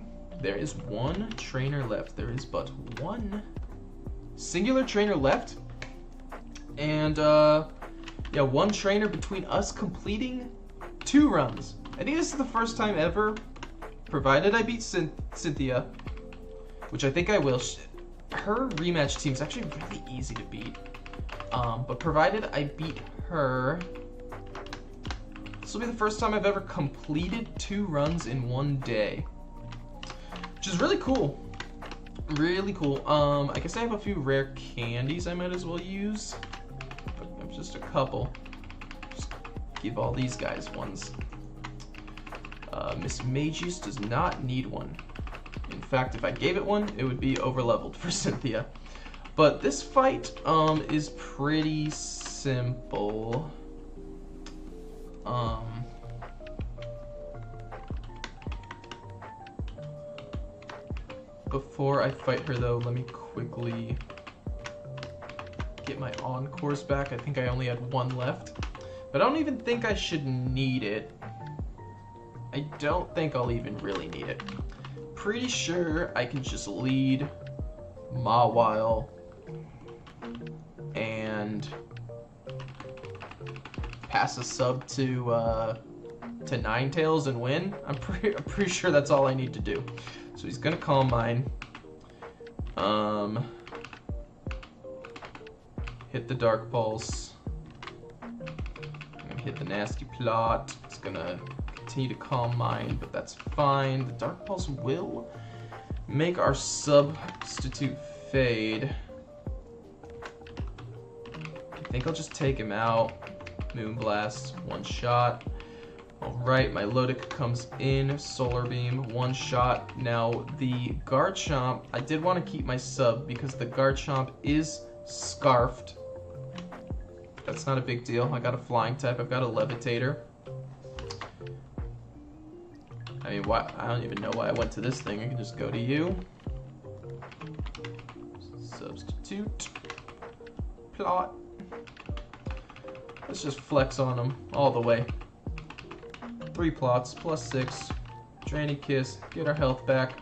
there is one trainer left. There is but one singular trainer left, and yeah, one trainer between us completing 2 runs. I think this is the first time ever, provided I beat Cynthia, which I think I will. Her rematch team is actually really easy to beat, but provided I beat her, this will be the first time I've ever completed 2 runs in one day, which is really cool. Really cool. I guess I have a few rare candies I might as well use, but just a couple. Just give all these guys ones. Miss Magius does not need one. In fact, if I gave it one, it would be overleveled for Cynthia. But this fight is pretty simple. Before I fight her though, let me quickly get my Encores back. I think I only had 1 left, but I don't even think I should need it. I don't think I'll even really need it. Pretty sure I can just lead Mawile and pass a sub to Ninetales and win. I'm pretty sure that's all I need to do. So he's gonna Calm Mind. Hit the Dark Pulse. I'm gonna hit the Nasty Plot. It's gonna continue to Calm Mind, but that's fine. The Dark Pulse will make our substitute fade. I think I'll just take him out. Moonblast, 1 shot. Alright, my Lodic comes in, Solar Beam, 1 shot. Now, the Garchomp, I did want to keep my sub because the Garchomp is Scarfed. That's not a big deal. I got a Flying type, I've got a Levitator. I mean, why? I don't even know why I went to this thing. I can just go to you. Substitute. Plot. Let's just flex on them all the way. 3 plots, +6. Draining Kiss, get our health back.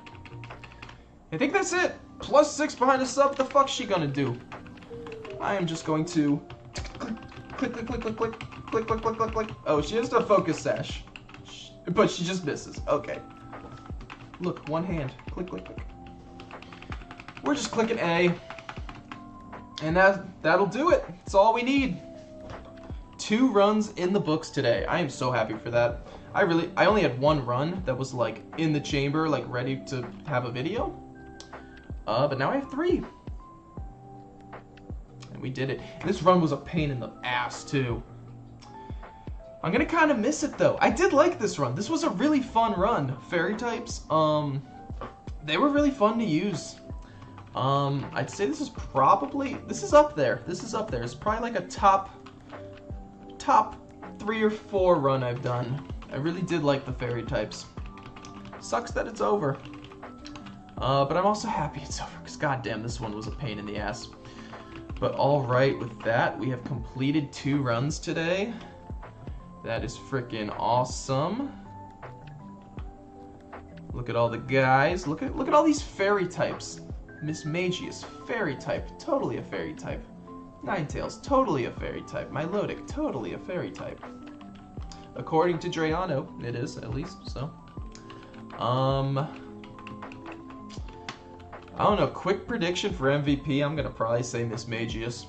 I think that's it. +6 behind a sub. What the fuck's she gonna do? I am just going to click, click, click, click, click, click, click, click, click, click. Oh, she has the Focus Sash, but she just misses. Okay. Look, 1 hand. Click, click, click. We're just clicking A, and that'll do it. That's all we need. 2 runs in the books today. I am so happy for that. I only had 1 run that was like in the chamber, like ready to have a video. But now I have 3. And we did it. And this run was a pain in the ass too. I'm gonna kind of miss it though. I did like this run. This was a really fun run. Fairy types, they were really fun to use. I'd say this is up there. This is up there. It's probably like a top 3 or 4 run I've done. I really did like the fairy types. Sucks that it's over. But I'm also happy it's over, because goddamn, this one was a pain in the ass. But alright, with that, we have completed 2 runs today. That is freaking awesome. Look at all the guys. Look at all these fairy types. Miss Magius, fairy type, totally a fairy type. Ninetales, totally a fairy type. Milotic, totally a fairy type. According to Drayano, it is, at least, so. I don't know, quick prediction for MVP, I'm gonna probably say Miss Magius.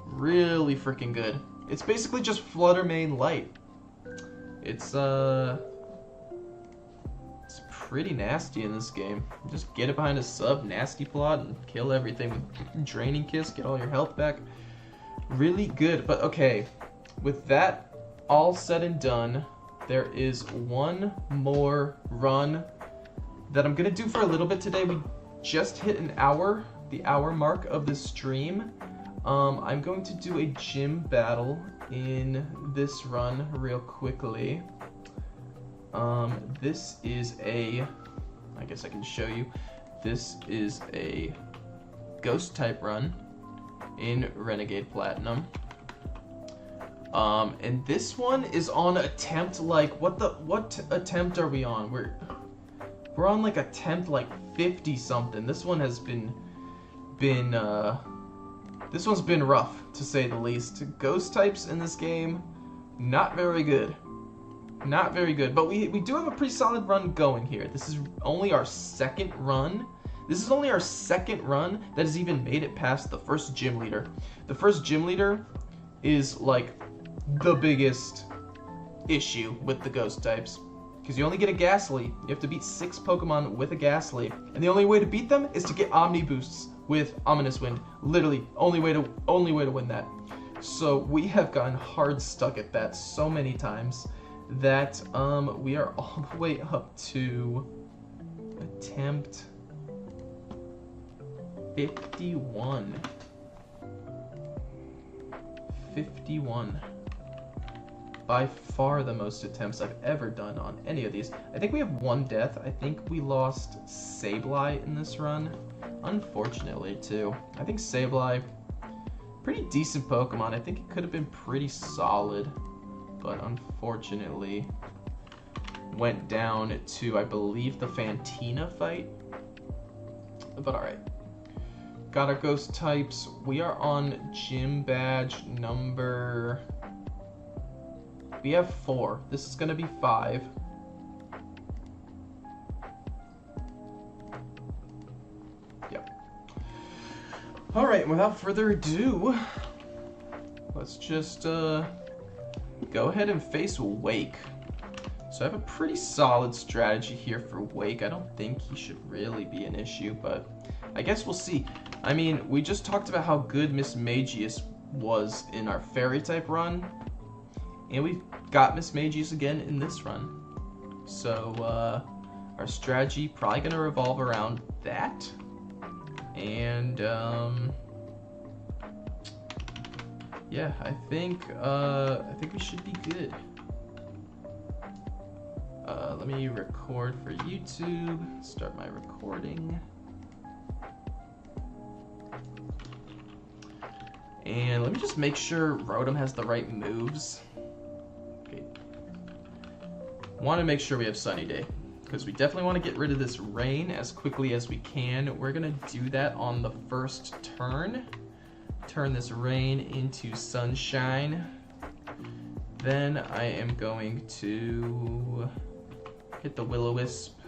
Really freaking good. It's basically just Flutter Mane Light. It's pretty nasty in this game. Just get it behind a sub, nasty plot, and kill everything with Draining Kiss, get all your health back. Really good, but okay. With that all said and done, there is one more run that I'm gonna do for a little bit today. We just hit an hour, the hour mark of the stream. I'm going to do a gym battle in this run real quickly. This is I guess I can show you. This is a ghost type run in Renegade Platinum. And this one is on attempt like, what attempt are we on? We're on like attempt like 50 something. This one has been this one's been rough, to say the least. Ghost types in this game, not very good. Not very good, but we do have a pretty solid run going here. This is only our second run. This is only our second run that has even made it past the first gym leader. The first gym leader is like the biggest issue with the ghost types, because you only get a Ghastly. You have to beat 6 Pokemon with a Ghastly, and the only way to beat them is to get Omni boosts with Ominous Wind. Literally, only way to win that. So we have gotten hard stuck at that so many times that we are all the way up to attempt 51. 51. By far the most attempts I've ever done on any of these. I think we have one death. I think we lost Sableye in this run. Unfortunately, too. I think Sableye, pretty decent Pokemon. I think it could have been pretty solid, but unfortunately went down to, I believe, the Fantina fight. But alright. Got our ghost types. We are on gym badge number... We have 4. This is going to be 5. Yep. Alright, without further ado, let's just go ahead and face Wake. So I have a pretty solid strategy here for Wake. I don't think he should really be an issue, but I guess we'll see. I mean, we just talked about how good Miss Magius was in our Fairy type run, and we've got Miss Magius again in this run. So our strategy probably going to revolve around that, and yeah, I think we should be good. Let me record for YouTube. Start my recording. And let me just make sure Rotom has the right moves. Okay. Want to make sure we have Sunny Day, because we definitely want to get rid of this rain as quickly as we can. We're going to do that on the first turn. Turn this rain into sunshine. Then I am going to hit the Will-O-Wisp.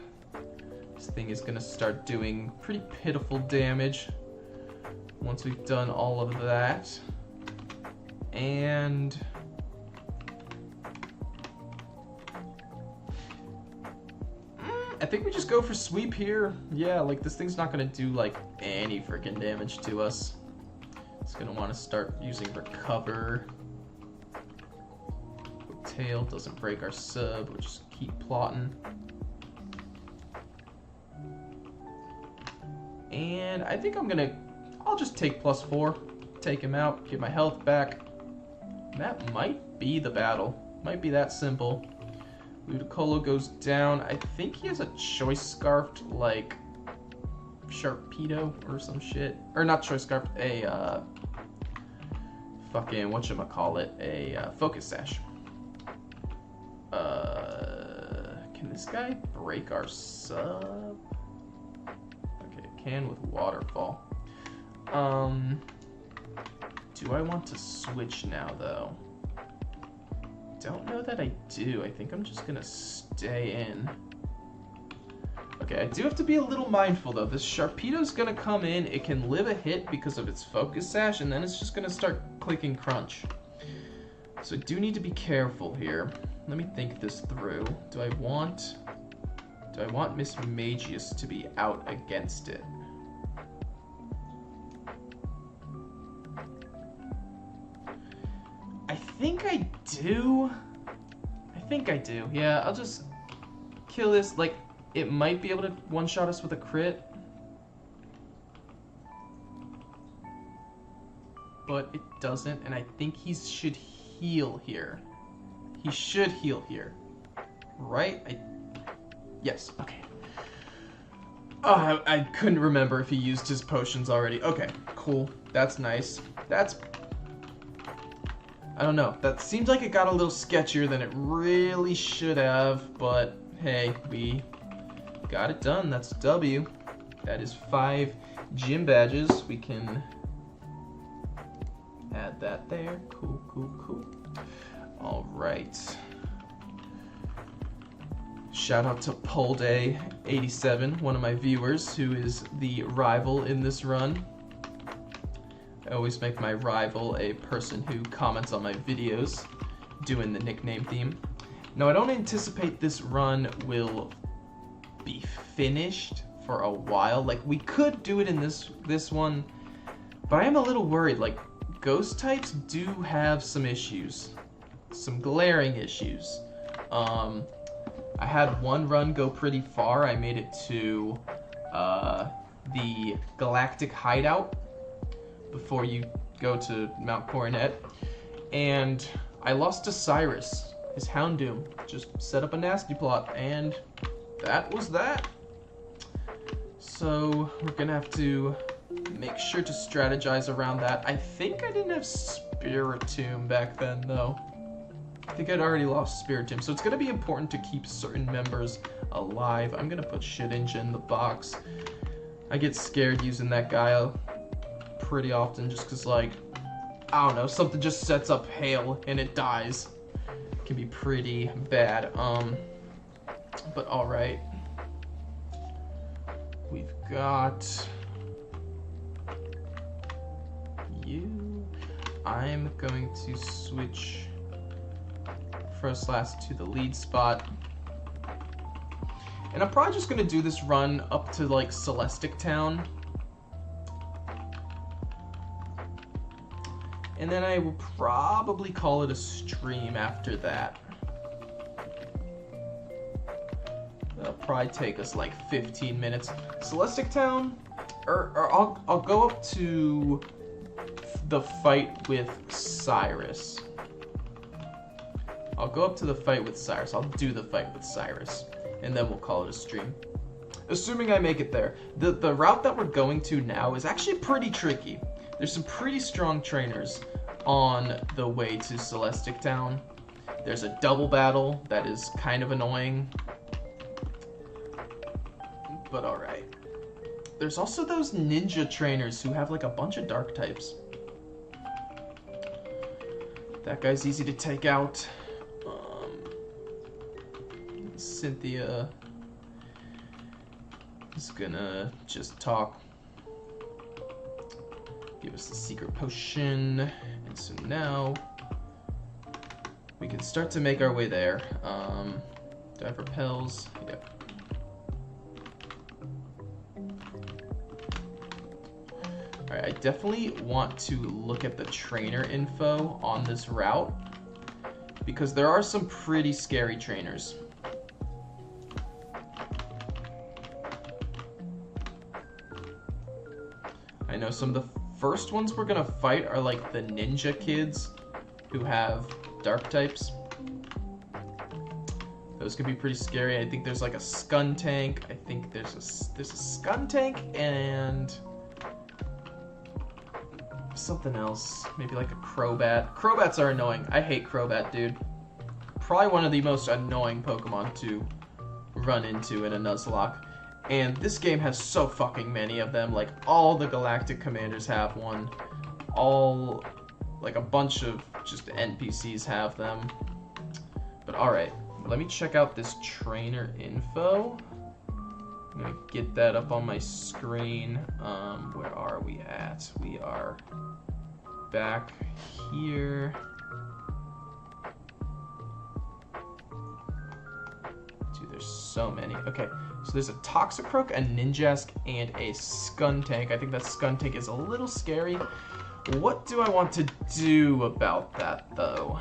This thing is going to start doing pretty pitiful damage once we've done all of that. And I think we just go for sweep here. Yeah, like this thing's not going to do like any freaking damage to us. It's going to want to start using Recover. Tail doesn't break our sub, we'll just keep plotting. And I think I'll just take +4, take him out, get my health back. That might be the battle. Might be that simple. Ludicolo goes down. I think he has a Choice Scarfed, like, Sharpedo or some shit. Or not Choice Scarfed, a, fucking, whatchamacallit, a Focus Sash. Can this guy break our sub? Okay, it can with Waterfall. Do I want to switch now, though? Don't know that I do. I think I'm just gonna stay in. Okay, I do have to be a little mindful, though. This Sharpedo's gonna come in. It can live a hit because of its Focus Sash, and then it's just gonna start clicking Crunch. So I do need to be careful here. Let me think this through. Do I want Do I want Miss Magius to be out against it? I think I do. I think I do. Yeah, I'll just kill this. Like, it might be able to one-shot us with a crit. But it doesn't, and I think he should heal here. He should heal here. Right? Yes, okay. Oh, I couldn't remember if he used his potions already. Okay, cool. That's nice. I don't know. That seems like it got a little sketchier than it really should have, but hey, we got it done. That's a W. That is 5 gym badges. We can add that there. Cool, cool, cool. All right. Shout out to Polday87, one of my viewers, who is the rival in this run. I always make my rival a person who comments on my videos, doing the nickname theme. Now, I don't anticipate this run will be finished for a while. Like, we could do it in this one, but I am a little worried. Like, ghost types do have some issues, some glaring issues. I had one run go pretty far. I made it to the Galactic Hideout before you go to Mount Coronet, and I lost to Cyrus, his Houndoom. Just set up a nasty plot, and that was that. So we're gonna have to make sure to strategize around that. I think I didn't have Spiritomb back then, though. I think I'd already lost Spiritomb, so it's gonna be important to keep certain members alive. I'm gonna put Shedinja in the box. I get scared using that guy pretty often just because, like, I don't know, something just sets up hail and it dies. It can be pretty bad. But alright. We've got you. I'm going to switch Froslass to the lead spot. And I'm probably just going to do this run up to, like, Celestic Town. And then I will probably call it a stream after that. That'll probably take us like 15 minutes. Celestic Town, or I'll go up to the fight with Cyrus. I'll go up to the fight with Cyrus. I'll do the fight with Cyrus, and then we'll call it a stream. Assuming I make it there. The route that we're going to now is actually pretty tricky. There's some pretty strong trainers on the way to Celestic Town. There's a double battle that is kind of annoying, but alright. There's also those ninja trainers who have like a bunch of dark types. That guy's easy to take out. Cynthia is gonna just talk. Give us the secret potion, and so now we can start to make our way there. Do I have repels? Yep. Alright, I definitely want to look at the trainer info on this route, because there are some pretty scary trainers. I know some of the first ones we're gonna fight are like the ninja kids who have dark types. Those could be pretty scary. I think there's like a Scun tank. I think there's a Scun tank and something else. Maybe like a Crobat. Crobats are annoying. I hate Crobat, dude. Probably one of the most annoying Pokemon to run into in a Nuzlocke. And this game has so fucking many of them. Like, all the Galactic Commanders have one. All, like, a bunch of just NPCs have them. But alright, let me check out this trainer info. I'm gonna get that up on my screen. Where are we at? We are back here. Dude, there's so many. Okay, so there's a Toxicroak, a Ninjask, and a Skuntank. I think that Skuntank is a little scary. What do I want to do about that, though?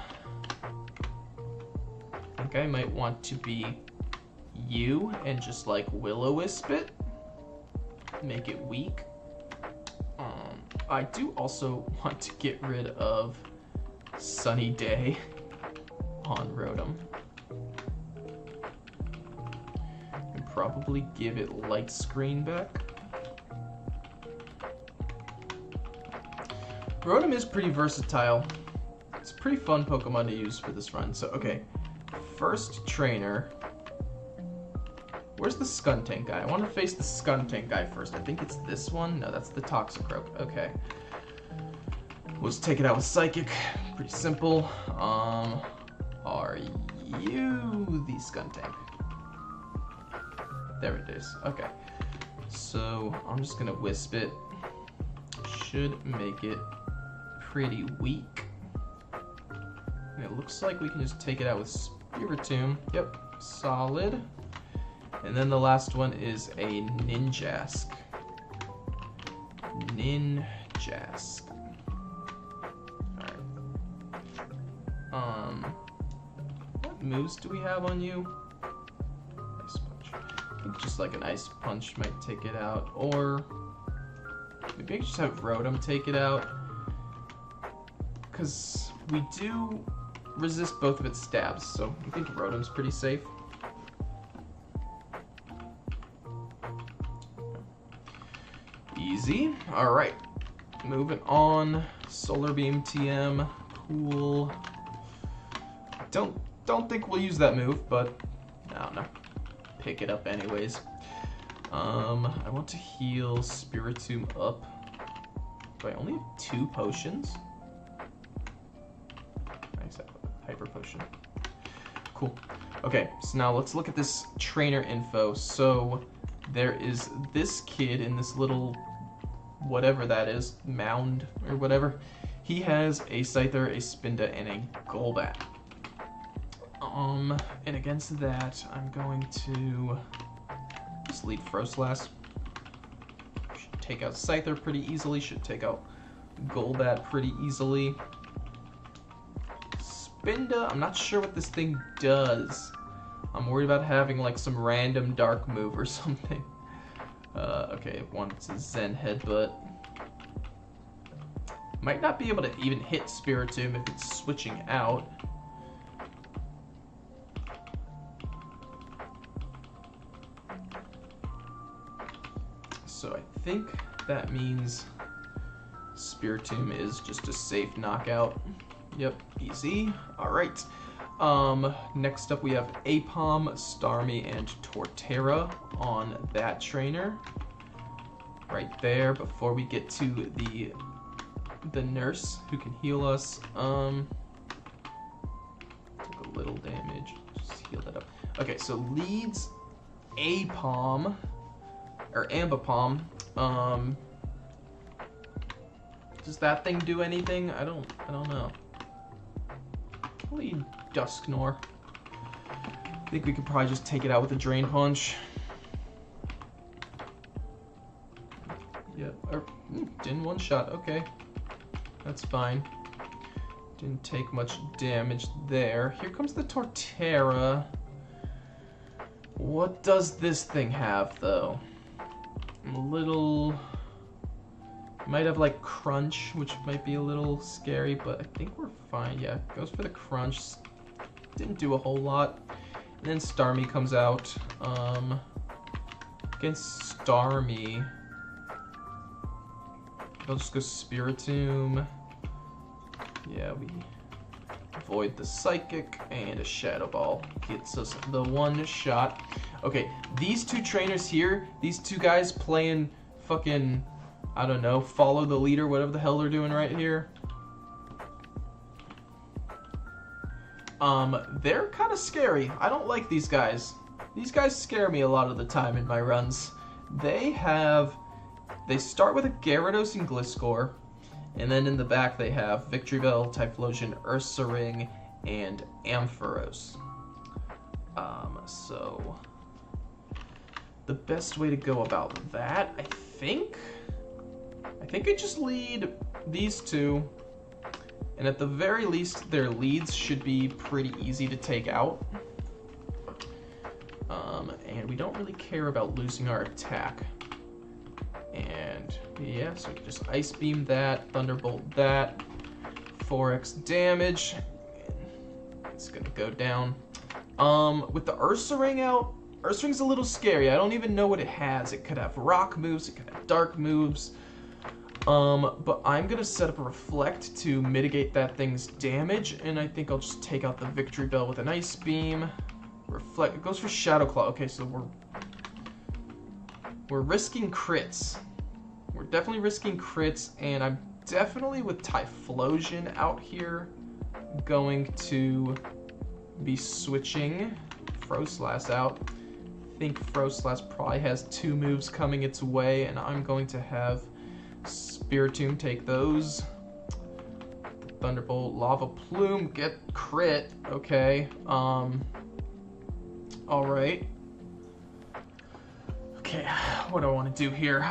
I think I might want to be you and just, like, Will-O-Wisp it. Make it weak. I do also want to get rid of Sunny Day on Rotom. And probably give it Light Screen back. Rotom is pretty versatile. It's a pretty fun Pokemon to use for this run. So, okay. First trainer. Where's the Skuntank guy? I want to face the Skuntank guy first. I think it's this one. No, that's the Toxicroak. Okay. We'll just take it out with Psychic. Pretty simple. Are you the Skuntank? There it is. Okay. So, I'm just going to Wisp it. Should make it pretty weak. And it looks like we can just take it out with Spiritomb. Yep. Solid. And then the last one is a Ninjask. Ninjask. Alright. What moves do we have on you? Ice Punch. I think just like an Ice Punch might take it out. Or maybe I could just have Rotom take it out. Because we do resist both of its stabs, so I think Rotom's pretty safe. Easy. Alright. Moving on. Solar Beam TM. Cool. Don't think we'll use that move, but I don't know. Pick it up anyways. I want to heal Spiritomb up. Do I only have 2 potions? Nice, Hyper Potion. Cool. Okay, so now let's look at this trainer info. So there is this kid in this little whatever that is, mound or whatever. He has a Scyther, a Spinda, and a Golbat. And against that, I'm going to just lead Froslass. Should take out Scyther pretty easily, should take out Golbat pretty easily. Spinda, I'm not sure what this thing does. I'm worried about having like some random dark move or something. Okay, it wants a Zen Headbutt. Might not be able to even hit Spiritomb if it's switching out. So I think that means Spiritomb is just a safe knockout. Yep, easy. Alright. Next up we have Aipom, Starmie, and Torterra on that trainer. Right there, before we get to the nurse who can heal us. Took a little damage. Just heal that up. Okay, so leads Aipom, or Ambipom. Does that thing do anything? I don't know. Lead Dusknoir. I think we could probably just take it out with a Drain Punch. Yep, didn't one shot, okay. That's fine. Didn't take much damage there. Here comes the Torterra. What does this thing have, though? A little... Might have, like, Crunch, which might be a little scary, but I think we're fine. Yeah, goes for the Crunch. Didn't do a whole lot. And then Starmie comes out. Against Starmie... I'll just go Spiritomb. Yeah, we avoid the Psychic, and a Shadow Ball gets us the one shot. Okay, these two trainers here, these two guys playing fucking, I don't know, follow the leader, whatever the hell they're doing right here. They're kind of scary. I don't like these guys. These guys scare me a lot of the time in my runs. They start with a Gyarados and Gliscor, and then in the back they have Victreebel, Typhlosion, Ursaring, and Ampharos. So the best way to go about that, I think I just lead these two, and at the very least their leads should be pretty easy to take out. And we don't really care about losing our attack. And yeah, so we can just Ice Beam that, Thunderbolt that, 4x damage. It's gonna go down. With the Ursa Ring out, Ursa Ring's a little scary. I don't even know what it has. It could have rock moves, it could have dark moves. But I'm gonna set up a Reflect to mitigate that thing's damage, and I think I'll just take out the Victory Bell with an Ice Beam. Reflect, it goes for Shadow Claw. Okay, so we're risking crits. We're definitely risking crits, and I'm definitely with Typhlosion out here going to be switching Froslass out. I think Froslass probably has 2 moves coming its way, and I'm going to have Spiritomb take those. Thunderbolt, Lava Plume, get crit. Okay. All right. Okay, what do I want to do here?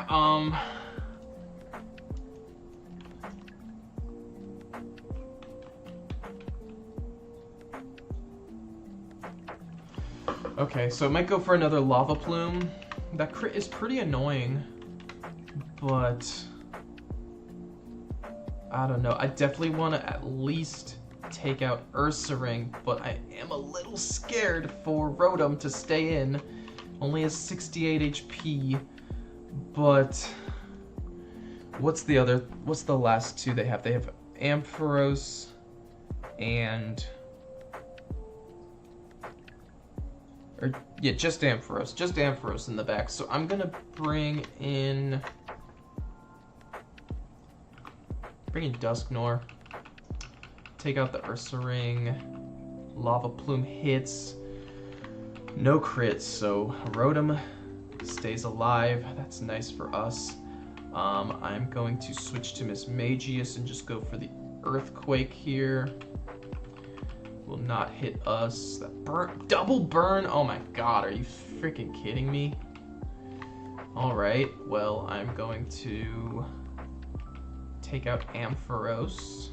Okay, so I might go for another Lava Plume. That crit is pretty annoying, but I don't know. I definitely want to at least take out Ursa Ring, but I am a little scared for Rotom to stay in. Only has 68 HP, but what's the last two they have? They have Ampharos and just Ampharos in the back. So I'm gonna bring in Dusknoir, take out the Ursa Ring, Lava Plume hits, no crits, so Rotom stays alive. That's nice for us. I'm going to switch to Miss Magius and just go for the Earthquake here. Will not hit us. That burn, double burn. Oh my god, are you freaking kidding me? All right, well, I'm going to take out Ampharos.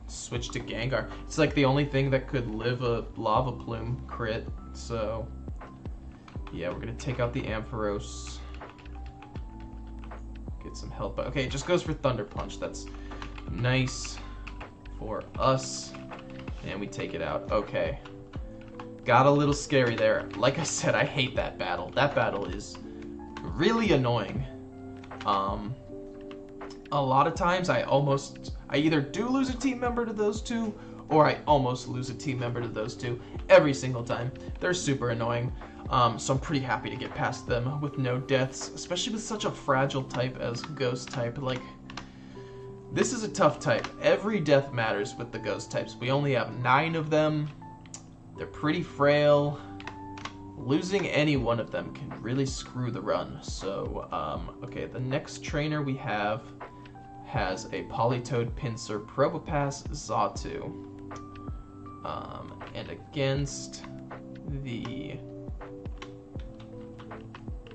Switch to Gengar. It's like the only thing that could live a Lava Plume crit, so yeah, we're gonna take out the Ampharos. Get some help. Okay, it just goes for Thunder Punch. That's nice for us. And we take it out. Okay. Got a little scary there. Like I said, I hate that battle. That battle is really annoying. A lot of times I either do lose a team member to those two, or I almost lose a team member to those two every single time. They're super annoying. So I'm pretty happy to get past them with no deaths, especially with such a fragile type as Ghost type. Like, this is a tough type. Every death matters with the Ghost types. We only have 9 of them. They're pretty frail. Losing any one of them can really screw the run. So, okay, the next trainer we have has a Politoed, Pinsir, Probopass, Xatu. And against the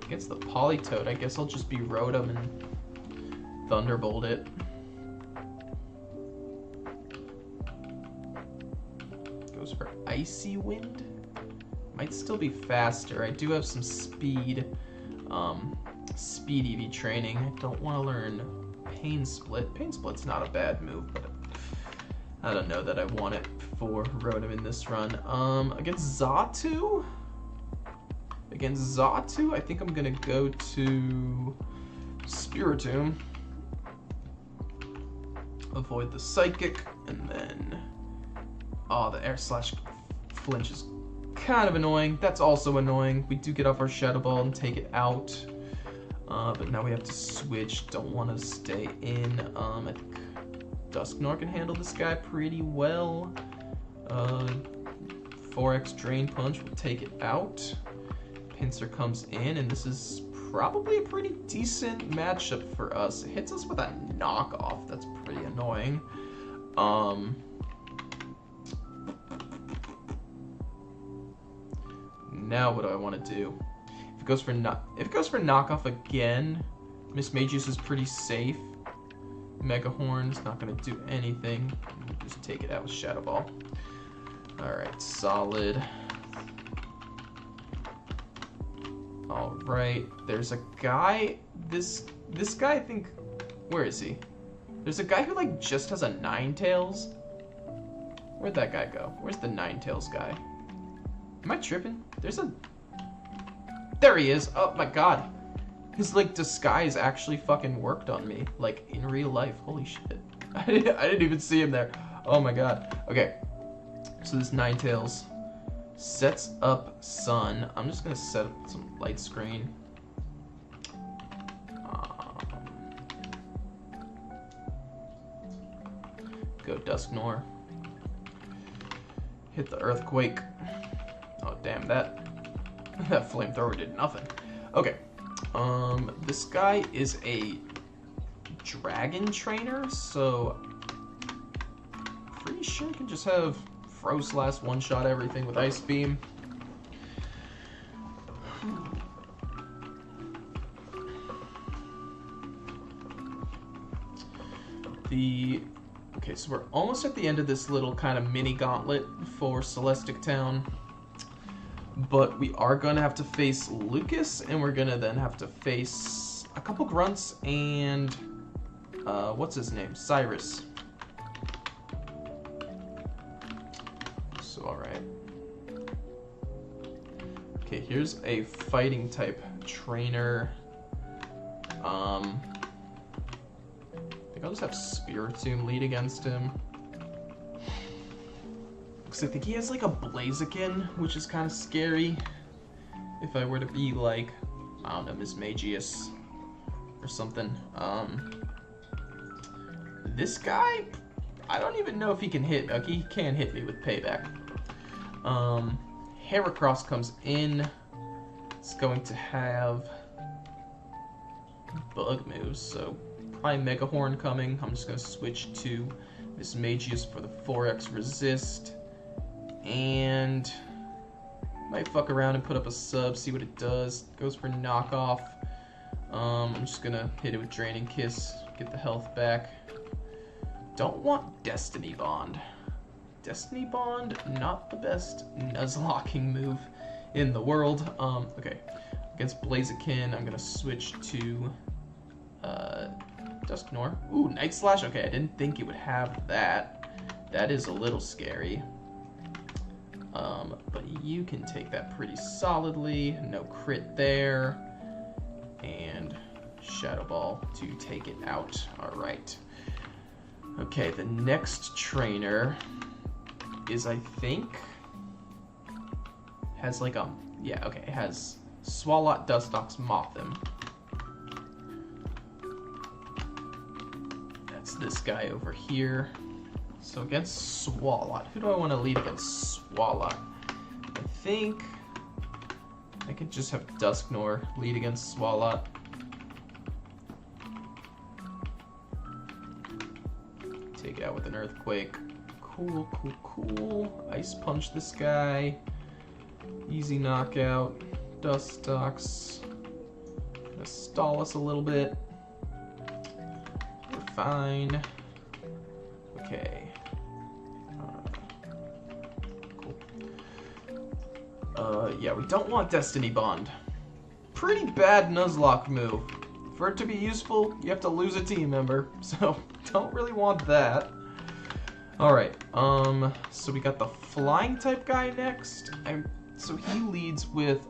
Politoed, I guess I'll just be Rotom and Thunderbolt it. Goes for Icy Wind. Might still be faster. I do have some speed. Speed EV training. I don't want to learn Pain Split. Pain Split's not a bad move, but I don't know that I want it for Rotom in this run. Against Xatu? I think I'm gonna go to Spiritomb. Avoid the Psychic, and then the Air Slash flinch is kind of annoying. That's also annoying. We do get off our Shadow Ball and take it out. But now we have to switch. Don't want to stay in. I think Dusknoir can handle this guy pretty well. 4x Drain Punch will take it out. Pinsir comes in, and this is probably a pretty decent matchup for us. It hits us with a knockoff. That's pretty annoying. now what do I want to do? If it goes for knockoff again, Miss Magius is pretty safe. Mega Horn's not gonna do anything. Just take it out with Shadow Ball. Alright, solid. Alright, there's a guy. This guy, I think. Where is he? There's a guy who like just has a Ninetales. Where'd that guy go? Where's the Ninetales guy? Am I tripping? There he is! Oh my god. His like disguise actually fucking worked on me. Like in real life. Holy shit. I didn't even see him there. Oh my god. Okay. So this Ninetales sets up Sun. I'm just gonna set up some light screen. Go Dusknoir. Hit the Earthquake. Oh damn, that flamethrower did nothing. Okay. This guy is a dragon trainer, so pretty sure he can just have Froslash one-shot everything with Ice Beam. Okay, so we're almost at the end of this little kind of mini gauntlet for Celestic Town. But we are going to have to face Lucas, and we're going to then have to face a couple grunts and, what's his name? Cyrus. So, alright. Okay, here's a fighting type trainer. I think I'll just have Spiritomb lead against him. Because I think he has like a Blaziken, which is kind of scary. If I were to be like, I don't know, Miss Magius or something. This guy, I don't even know if he can hit. Like, he can hit me with Payback. Heracross comes in. It's going to have bug moves, so probably Mega Horn coming. I'm just going to switch to Miss Magius for the 4x resist. And might fuck around and put up a sub, see what it does. Goes for knockoff. I'm just gonna hit it with Draining Kiss, get the health back. Don't want Destiny Bond. Destiny Bond, not the best Nuzlocking move in the world. Okay, against Blaziken, I'm gonna switch to Dusknoir. Ooh, Night Slash. Okay, I didn't think it would have that. That is a little scary. But you can take that pretty solidly. No crit there. And Shadow Ball to take it out. Alright. Okay, the next trainer is, I think, has like a, yeah, okay, it has Swalot, Dustox, Mothim. That's this guy over here. So against Swalot, who do I want to lead against Swalot? I think I could just have Dusknoir lead against Swalot. Take it out with an Earthquake. Cool, cool, cool. Ice Punch this guy. Easy knockout. Dustox. Gonna stall us a little bit. We're fine. Okay. Yeah, we don't want Destiny Bond. Pretty bad Nuzlocke move. For it to be useful, you have to lose a team member, so don't really want that. Alright, so we got the flying type guy next. So he leads with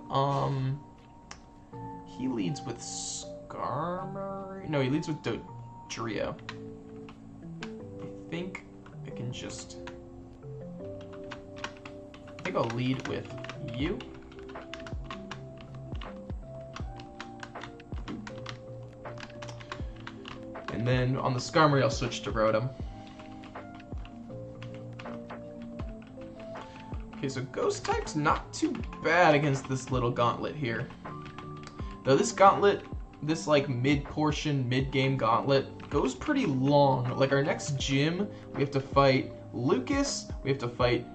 Skarmory. No, he leads with Dodrio. I think I can just, I think I'll lead with you. And then on the Skarmory, I'll switch to Rotom. Okay, so Ghost type's not too bad against this little gauntlet here. Though this gauntlet, this like mid-portion, mid-game gauntlet, goes pretty long. Like our next gym, we have to fight Lucas, we have to fight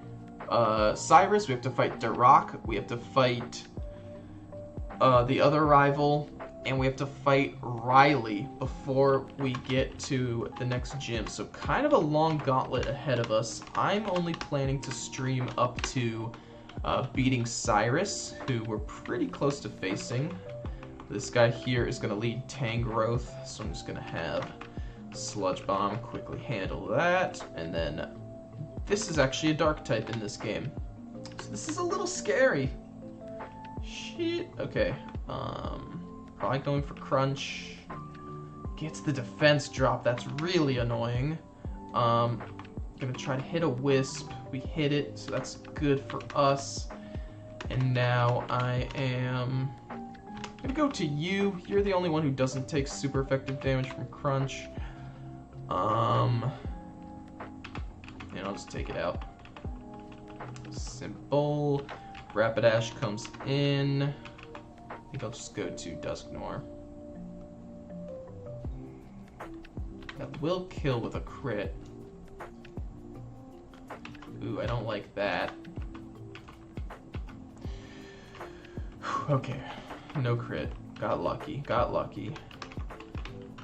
Cyrus, we have to fight Duroc, we have to fight the other rival, and we have to fight Riley before we get to the next gym. So kind of a long gauntlet ahead of us. I'm only planning to stream up to beating Cyrus, who we're pretty close to facing. This guy here is going to lead Tang Growth, so I'm just going to have Sludge Bomb quickly handle that. And then this is actually a dark type in this game, so this is a little scary. Shit. Okay. Probably going for Crunch. Gets the defense drop. That's really annoying. Gonna try to hit a Wisp. We hit it, so that's good for us. And now I am gonna go to you. You're the only one who doesn't take super effective damage from Crunch. And I'll just take it out. Simple. Rapidash comes in. I think I'll just go to Dusknoir. That will kill with a crit. Ooh, I don't like that. Okay, no crit. Got lucky, got lucky.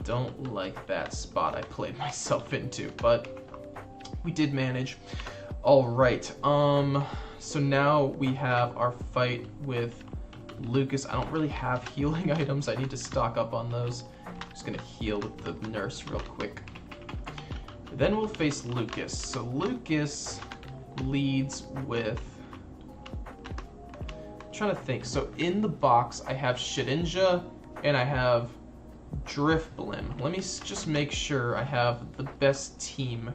Don't like that spot I played myself into, but we did manage. Alright, so now we have our fight with Lucas. I don't really have healing items. I need to stock up on those. I'm just gonna heal with the nurse real quick. Then we'll face Lucas. So Lucas leads with... I'm trying to think. So in the box, I have Shedinja and I have Drifblim. Let me just make sure I have the best team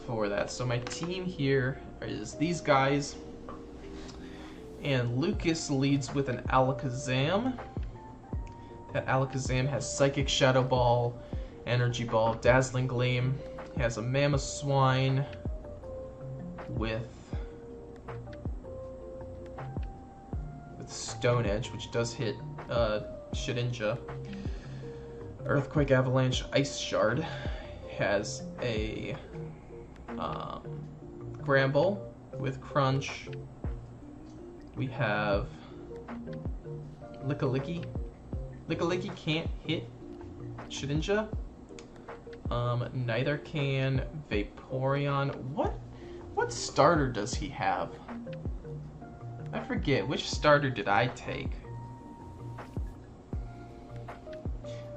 for that. So my team here is these guys. And Lucas leads with an Alakazam. That Alakazam has Psychic Shadow Ball, Energy Ball, Dazzling Gleam. He has a Mamoswine with Stone Edge, which does hit Shedinja. Earthquake, Avalanche, Ice Shard. Has a Gramble with Crunch. We have Lickalicky. Lickalicky can't hit Shedinja. Neither can Vaporeon. What starter does he have? I forget. Which starter did I take?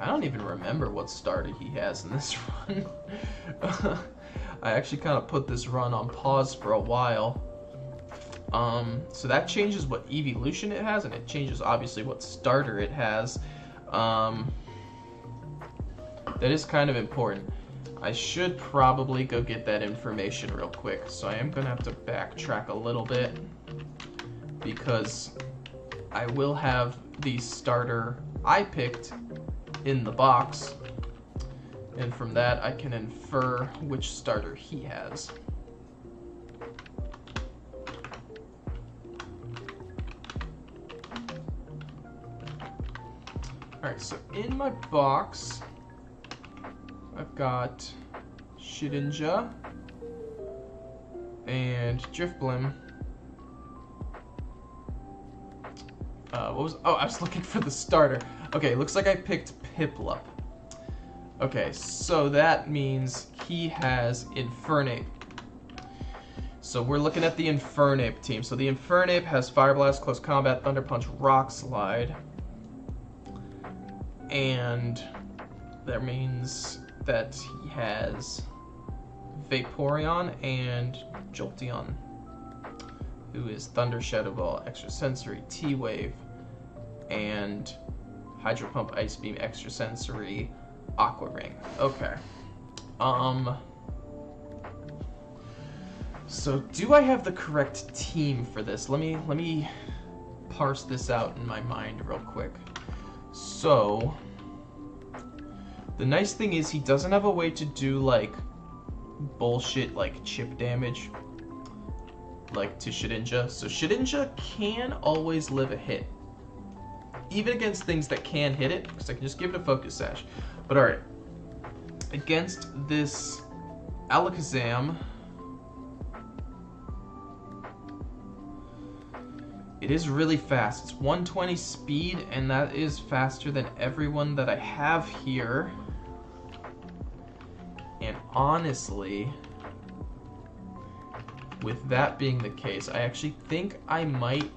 I don't even remember what starter he has in this run. I actually kind of put this run on pause for a while. So that changes what evolution it has, and it changes obviously what starter it has. That is kind of important. I should probably go get that information real quick, so I am gonna have to backtrack a little bit because I will have the starter I picked in the box, and from that I can infer which starter he has. Alright, so in my box, I've got Shedinja and Drifblim. I was looking for the starter. Okay, looks like I picked Piplup. Okay, so that means he has Infernape. So we're looking at the Infernape team. So the Infernape has Fire Blast, Close Combat, Thunder Punch, Rock Slide. And that means that he has Vaporeon and Jolteon, who is Thunder Shadow Ball, Extrasensory, T-Wave, and Hydro Pump, Ice Beam, Extrasensory, Aqua Ring. Okay. So do I have the correct team for this? Let me parse this out in my mind real quick. So the nice thing is he doesn't have a way to do like bullshit like chip damage like to Shedinja. So Shedinja can always live a hit, even against things that can hit it, because I can just give it a Focus Sash. But alright, against this Alakazam, It is really fast. It's 120 speed, and that is faster than everyone that I have here. And honestly, with that being the case, I actually think I might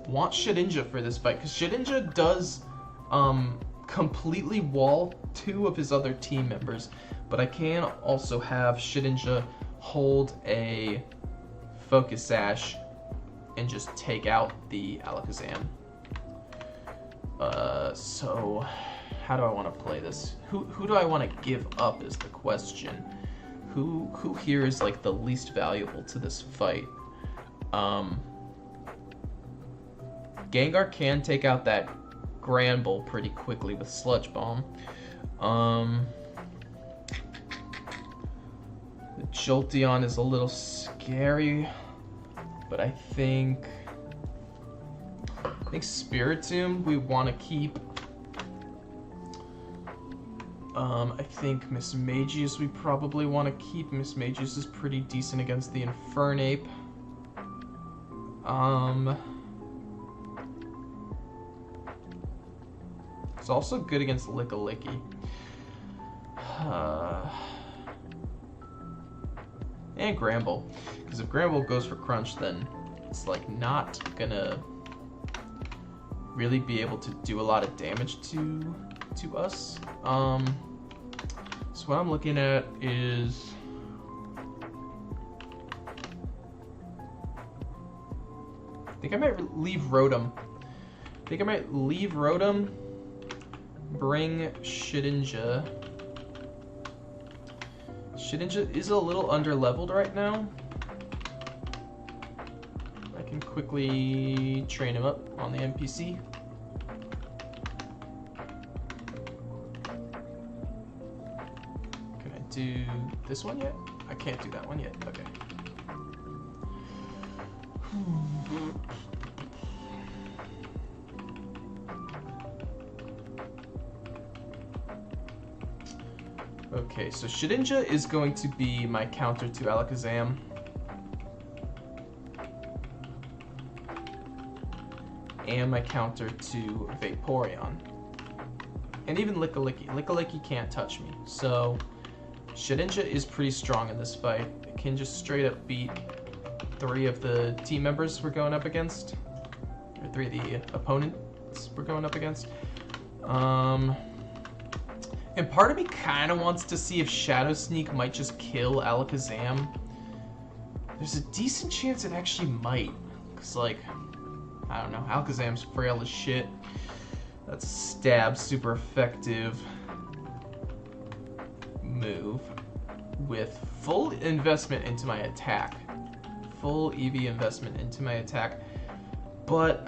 want Shedinja for this fight, because Shedinja does completely wall 2 of his other team members, but I can also have Shedinja hold a Focus Sash and just take out the Alakazam. So how do I want to play this? Who do I want to give up is the question. Who here is like the least valuable to this fight? Gengar can take out that Granbull pretty quickly with Sludge Bomb. The Jolteon is a little scary, but I think Spiritomb we want to keep. I think Mismagius we probably want to keep. Mismagius is pretty decent against the Infernape. It's also good against Lickilicky. And Granbull. Because if Granbull goes for Crunch, then it's like not gonna really be able to do a lot of damage to us. So what I'm looking at is I think I might leave Rotom. Bring Shedinja. Shedinja is a little under-leveled right now. I can quickly train him up on the NPC. Can I do this one yet? I can't do that one yet. Okay. Okay, so Shedinja is going to be my counter to Alakazam. And my counter to Vaporeon. And even Lickilicky. Lickilicky can't touch me. So Shedinja is pretty strong in this fight. It can just straight up beat 3 of the team members we're going up against. Or 3 of the opponents we're going up against. And part of me kind of wants to see if Shadow Sneak might just kill Alakazam. There's a decent chance it actually might. Because, like, I don't know, Alakazam's frail as shit. That's a stab, super effective move with full investment into my attack. Full EV investment into my attack. But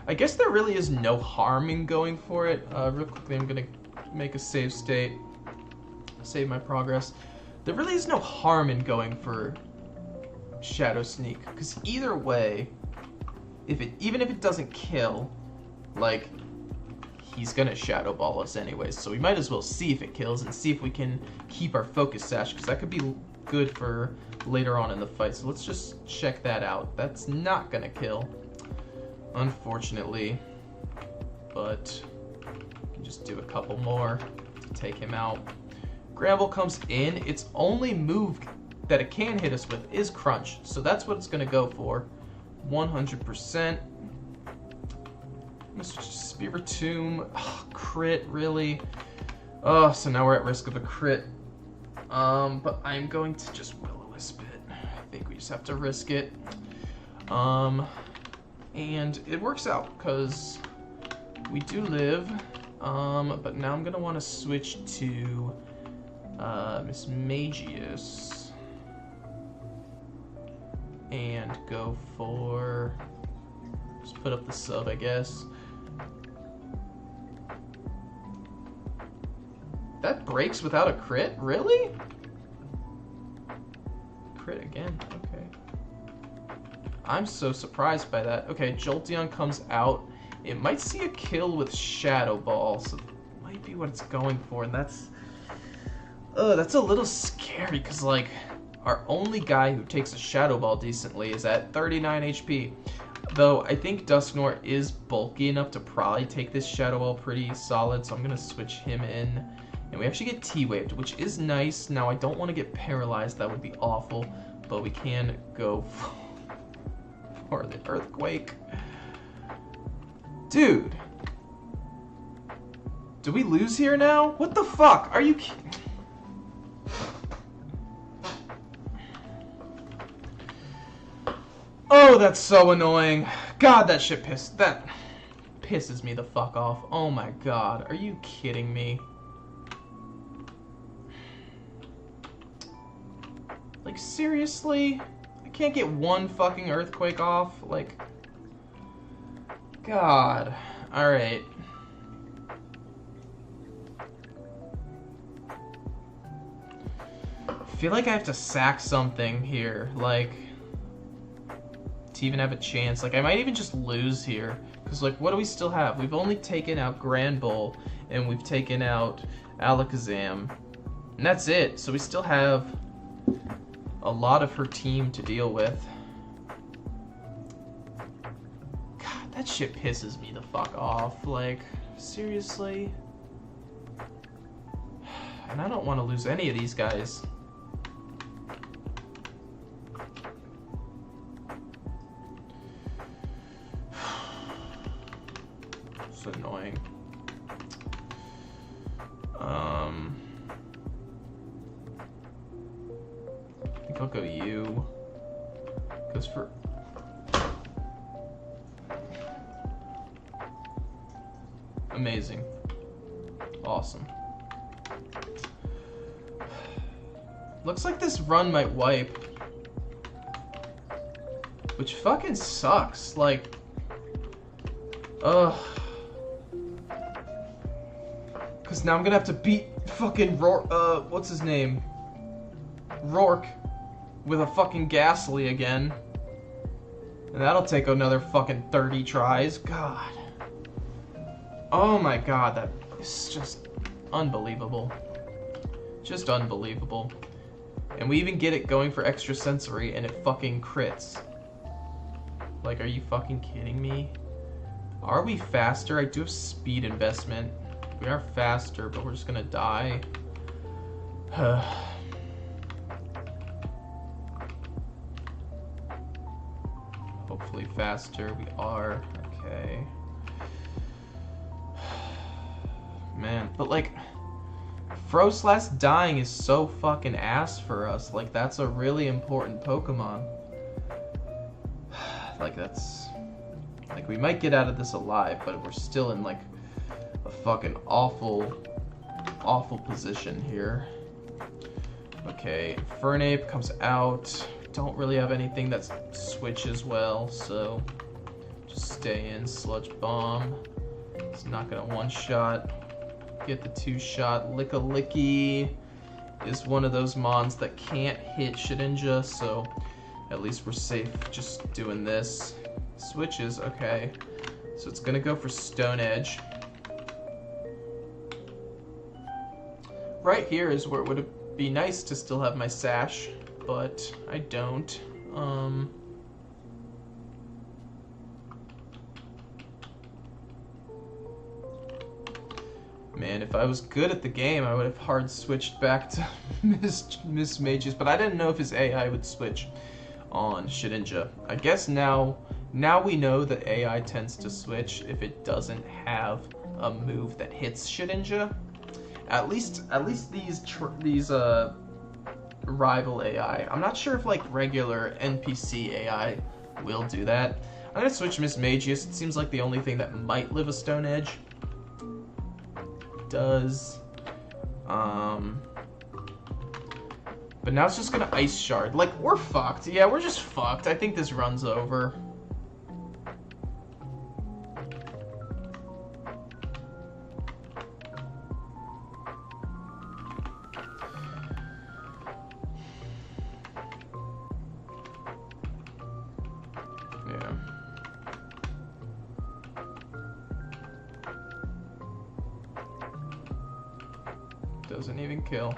I guess there really is no harm in going for it. Real quickly, I'm going to make a save state. Save my progress. There really is no harm in going for Shadow Sneak. Because either way, even if it doesn't kill, like, he's going to Shadow Ball us anyways. So we might as well see if it kills and see if we can keep our Focus Sash. Because that could be good for later on in the fight. So let's just check that out. That's not going to kill, unfortunately, but we can just do a couple more to take him out. Granbull comes in. Its only move that it can hit us with is Crunch, so that's what it's going to go for, 100%. Mr. Spiritomb, crit, really? Oh, so now we're at risk of a crit. But I'm going to just Will-O-Wisp it. I think we just have to risk it. And it works out, because we do live, but now I'm going to want to switch to Mismagius and go for, just put up the sub, I guess. That breaks without a crit? Really? Crit again, okay. I'm so surprised by that. Okay, Jolteon comes out. It might see a kill with Shadow Ball, so that might be what it's going for, and that's a little scary, because, like, Our only guy who takes a Shadow Ball decently is at 39 HP. Though I think Dusknoir is bulky enough to probably take this Shadow Ball pretty solid, so I'm going to switch him in. And we actually get T-Waved, which is nice. Now, I don't want to get paralyzed. That would be awful. But we can go for the Earthquake. Dude. Do we lose here now? What the fuck? Are you kidding? Oh, that's so annoying. God, that shit pisses me the fuck off. Oh my god. Are you kidding me? Like, seriously? I can't get one fucking Earthquake off? Like, God. Alright. I feel like I have to sack something here, like, to even have a chance. Like, I might even just lose here. Because, like, what do we still have? We've only taken out Grand Bull, and we've taken out Alakazam. And that's it. So we still have a lot of her team to deal with. God, that shit pisses me the fuck off. Like, seriously? And I don't want to lose any of these guys. It's annoying. I think I'll go you. Goes for... Amazing. Awesome. Looks like this run might wipe. Which fucking sucks. Like... Ugh. Because now I'm gonna have to beat fucking what's his name? Rourke. With a fucking Ghastly again. And that'll take another fucking 30 tries. God. Oh my god, that is just unbelievable. Just unbelievable. And we even get it going for extra sensory and it fucking crits. Like, are you fucking kidding me? Are we faster? I do have speed investment. We are faster, but we're just gonna die. Hopefully faster. We are. Okay. Man, but like, Froslass dying is so fucking ass for us. Like, that's a really important Pokemon. Like, that's... Like, we might get out of this alive, but we're still in, like, a fucking awful position here. Okay, Fernape comes out. Don't really have anything that switches well, so just stay in. Sludge Bomb. It's not gonna one-shot. Get the two-shot. Licky is one of those mons that can't hit Shedinja, so at least we're safe just doing this. Switches, okay. So it's gonna go for Stone Edge. Right here is where it would be nice to still have my Sash, but I don't. Man, if I was good at the game, I would have hard switched back to Miss Mages, but I didn't know if his AI would switch on Shedinja. I guess now we know that AI tends to switch if it doesn't have a move that hits Shedinja. At least these rival AI. I'm not sure if like regular NPC AI will do that. I'm gonna switch Miss Magius. It seems like the only thing that might live a Stone Edge. Does. But now it's just gonna Ice Shard. Like, we're fucked. Yeah, we're just fucked. I think this run's over. Yeah. Doesn't even kill.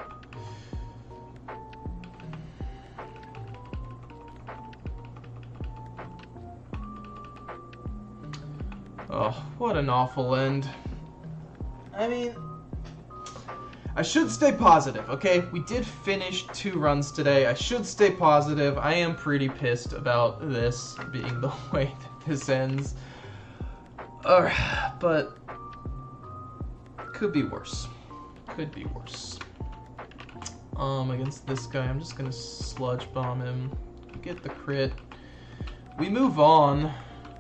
What an awful end. I mean, I should stay positive, okay? We did finish 2 runs today. I should stay positive. I am pretty pissed about this being the way that this ends. But could be worse. Could be worse. Against this guy, I'm just gonna sludge bomb him. Get the crit. We move on.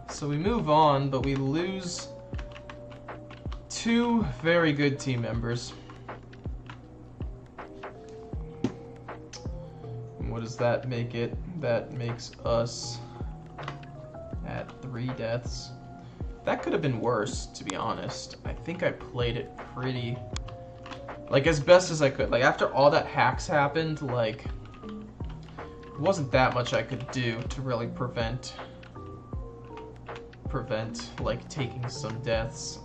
So we move on, but we lose 2 very good team members. And what does that make it? That makes us at 3 deaths. That could have been worse, to be honest. I think I played it pretty, like, as best as I could. Like, after all that hacks happened, like, it wasn't that much I could do to really prevent like taking some deaths.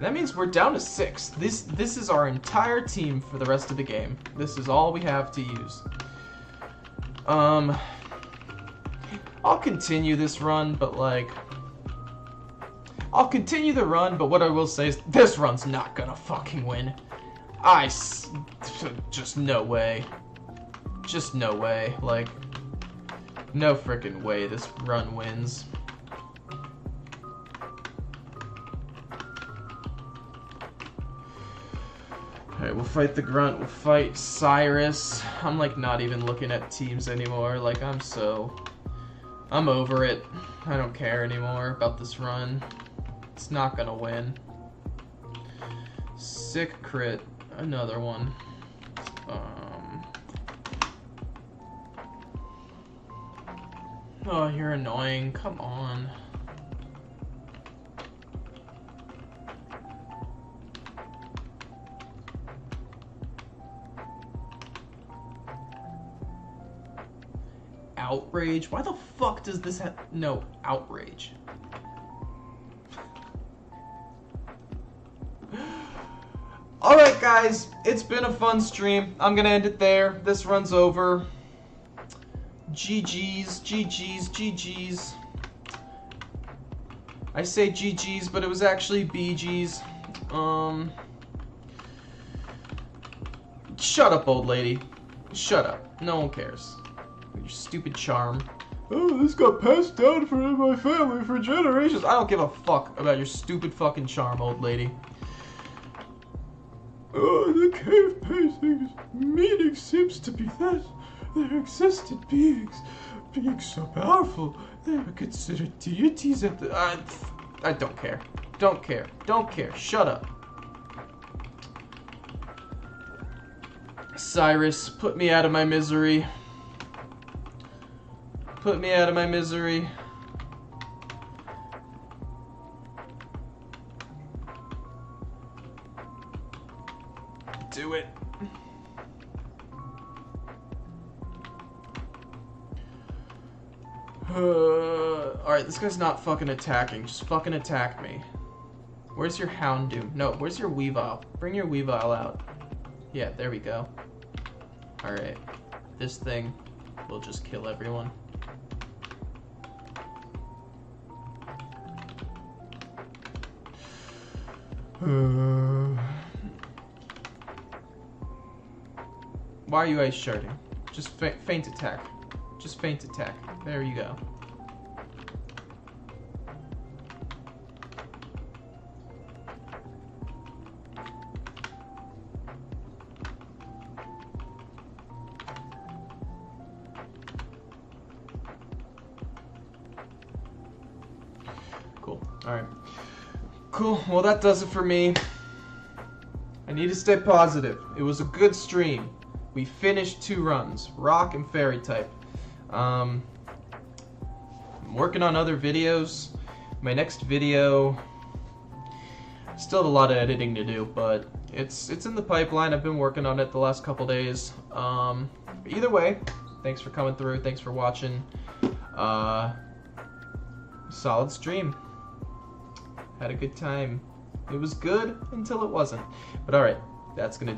That means we're down to 6. This is our entire team for the rest of the game. This is all we have to use. I'll continue this run, but like, I'll continue the run, but what I will say is this run's not gonna fucking win. Just no way. Just no way. Like, no frickin' way this run wins. Alright, we'll fight the Grunt, we'll fight Cyrus. I'm like not even looking at teams anymore. Like, I'm over it. I don't care anymore about this run. It's not gonna win. Sick crit. Another one. Oh, you're annoying. Come on. Outrage? Why the fuck does this have no outrage? Alright guys, it's been a fun stream. I'm gonna end it there. This run's over. GG's, GG's, GG's. I say GG's, but it was actually BG's. Shut up, old lady. Shut up. No one cares. Your stupid charm. Oh, this got passed down from my family for generations. I don't give a fuck about your stupid fucking charm, old lady. Oh, the cave paintings meaning seems to be that there existed beings so powerful they were considered deities at the. I don't care. Don't care. Don't care. Shut up. Cyrus, put me out of my misery. Put me out of my misery. Do it. Alright, this guy's not fucking attacking. Just fucking attack me. Where's your Houndoom? No, where's your Weavile? Bring your Weavile out. Yeah, there we go. Alright. This thing will just kill everyone. Why are you ice sharding? Just feint attack. Just feint attack. There you go. Cool. Alright. Cool. Well, that does it for me. I need to stay positive. It was a good stream. We finished 2 runs, rock and fairy type. I'm working on other videos. My next video, still have a lot of editing to do, but it's in the pipeline. I've been working on it the last couple days. Either way, thanks for coming through. Thanks for watching. Solid stream. Had a good time. It was good until it wasn't. But alright, that's gonna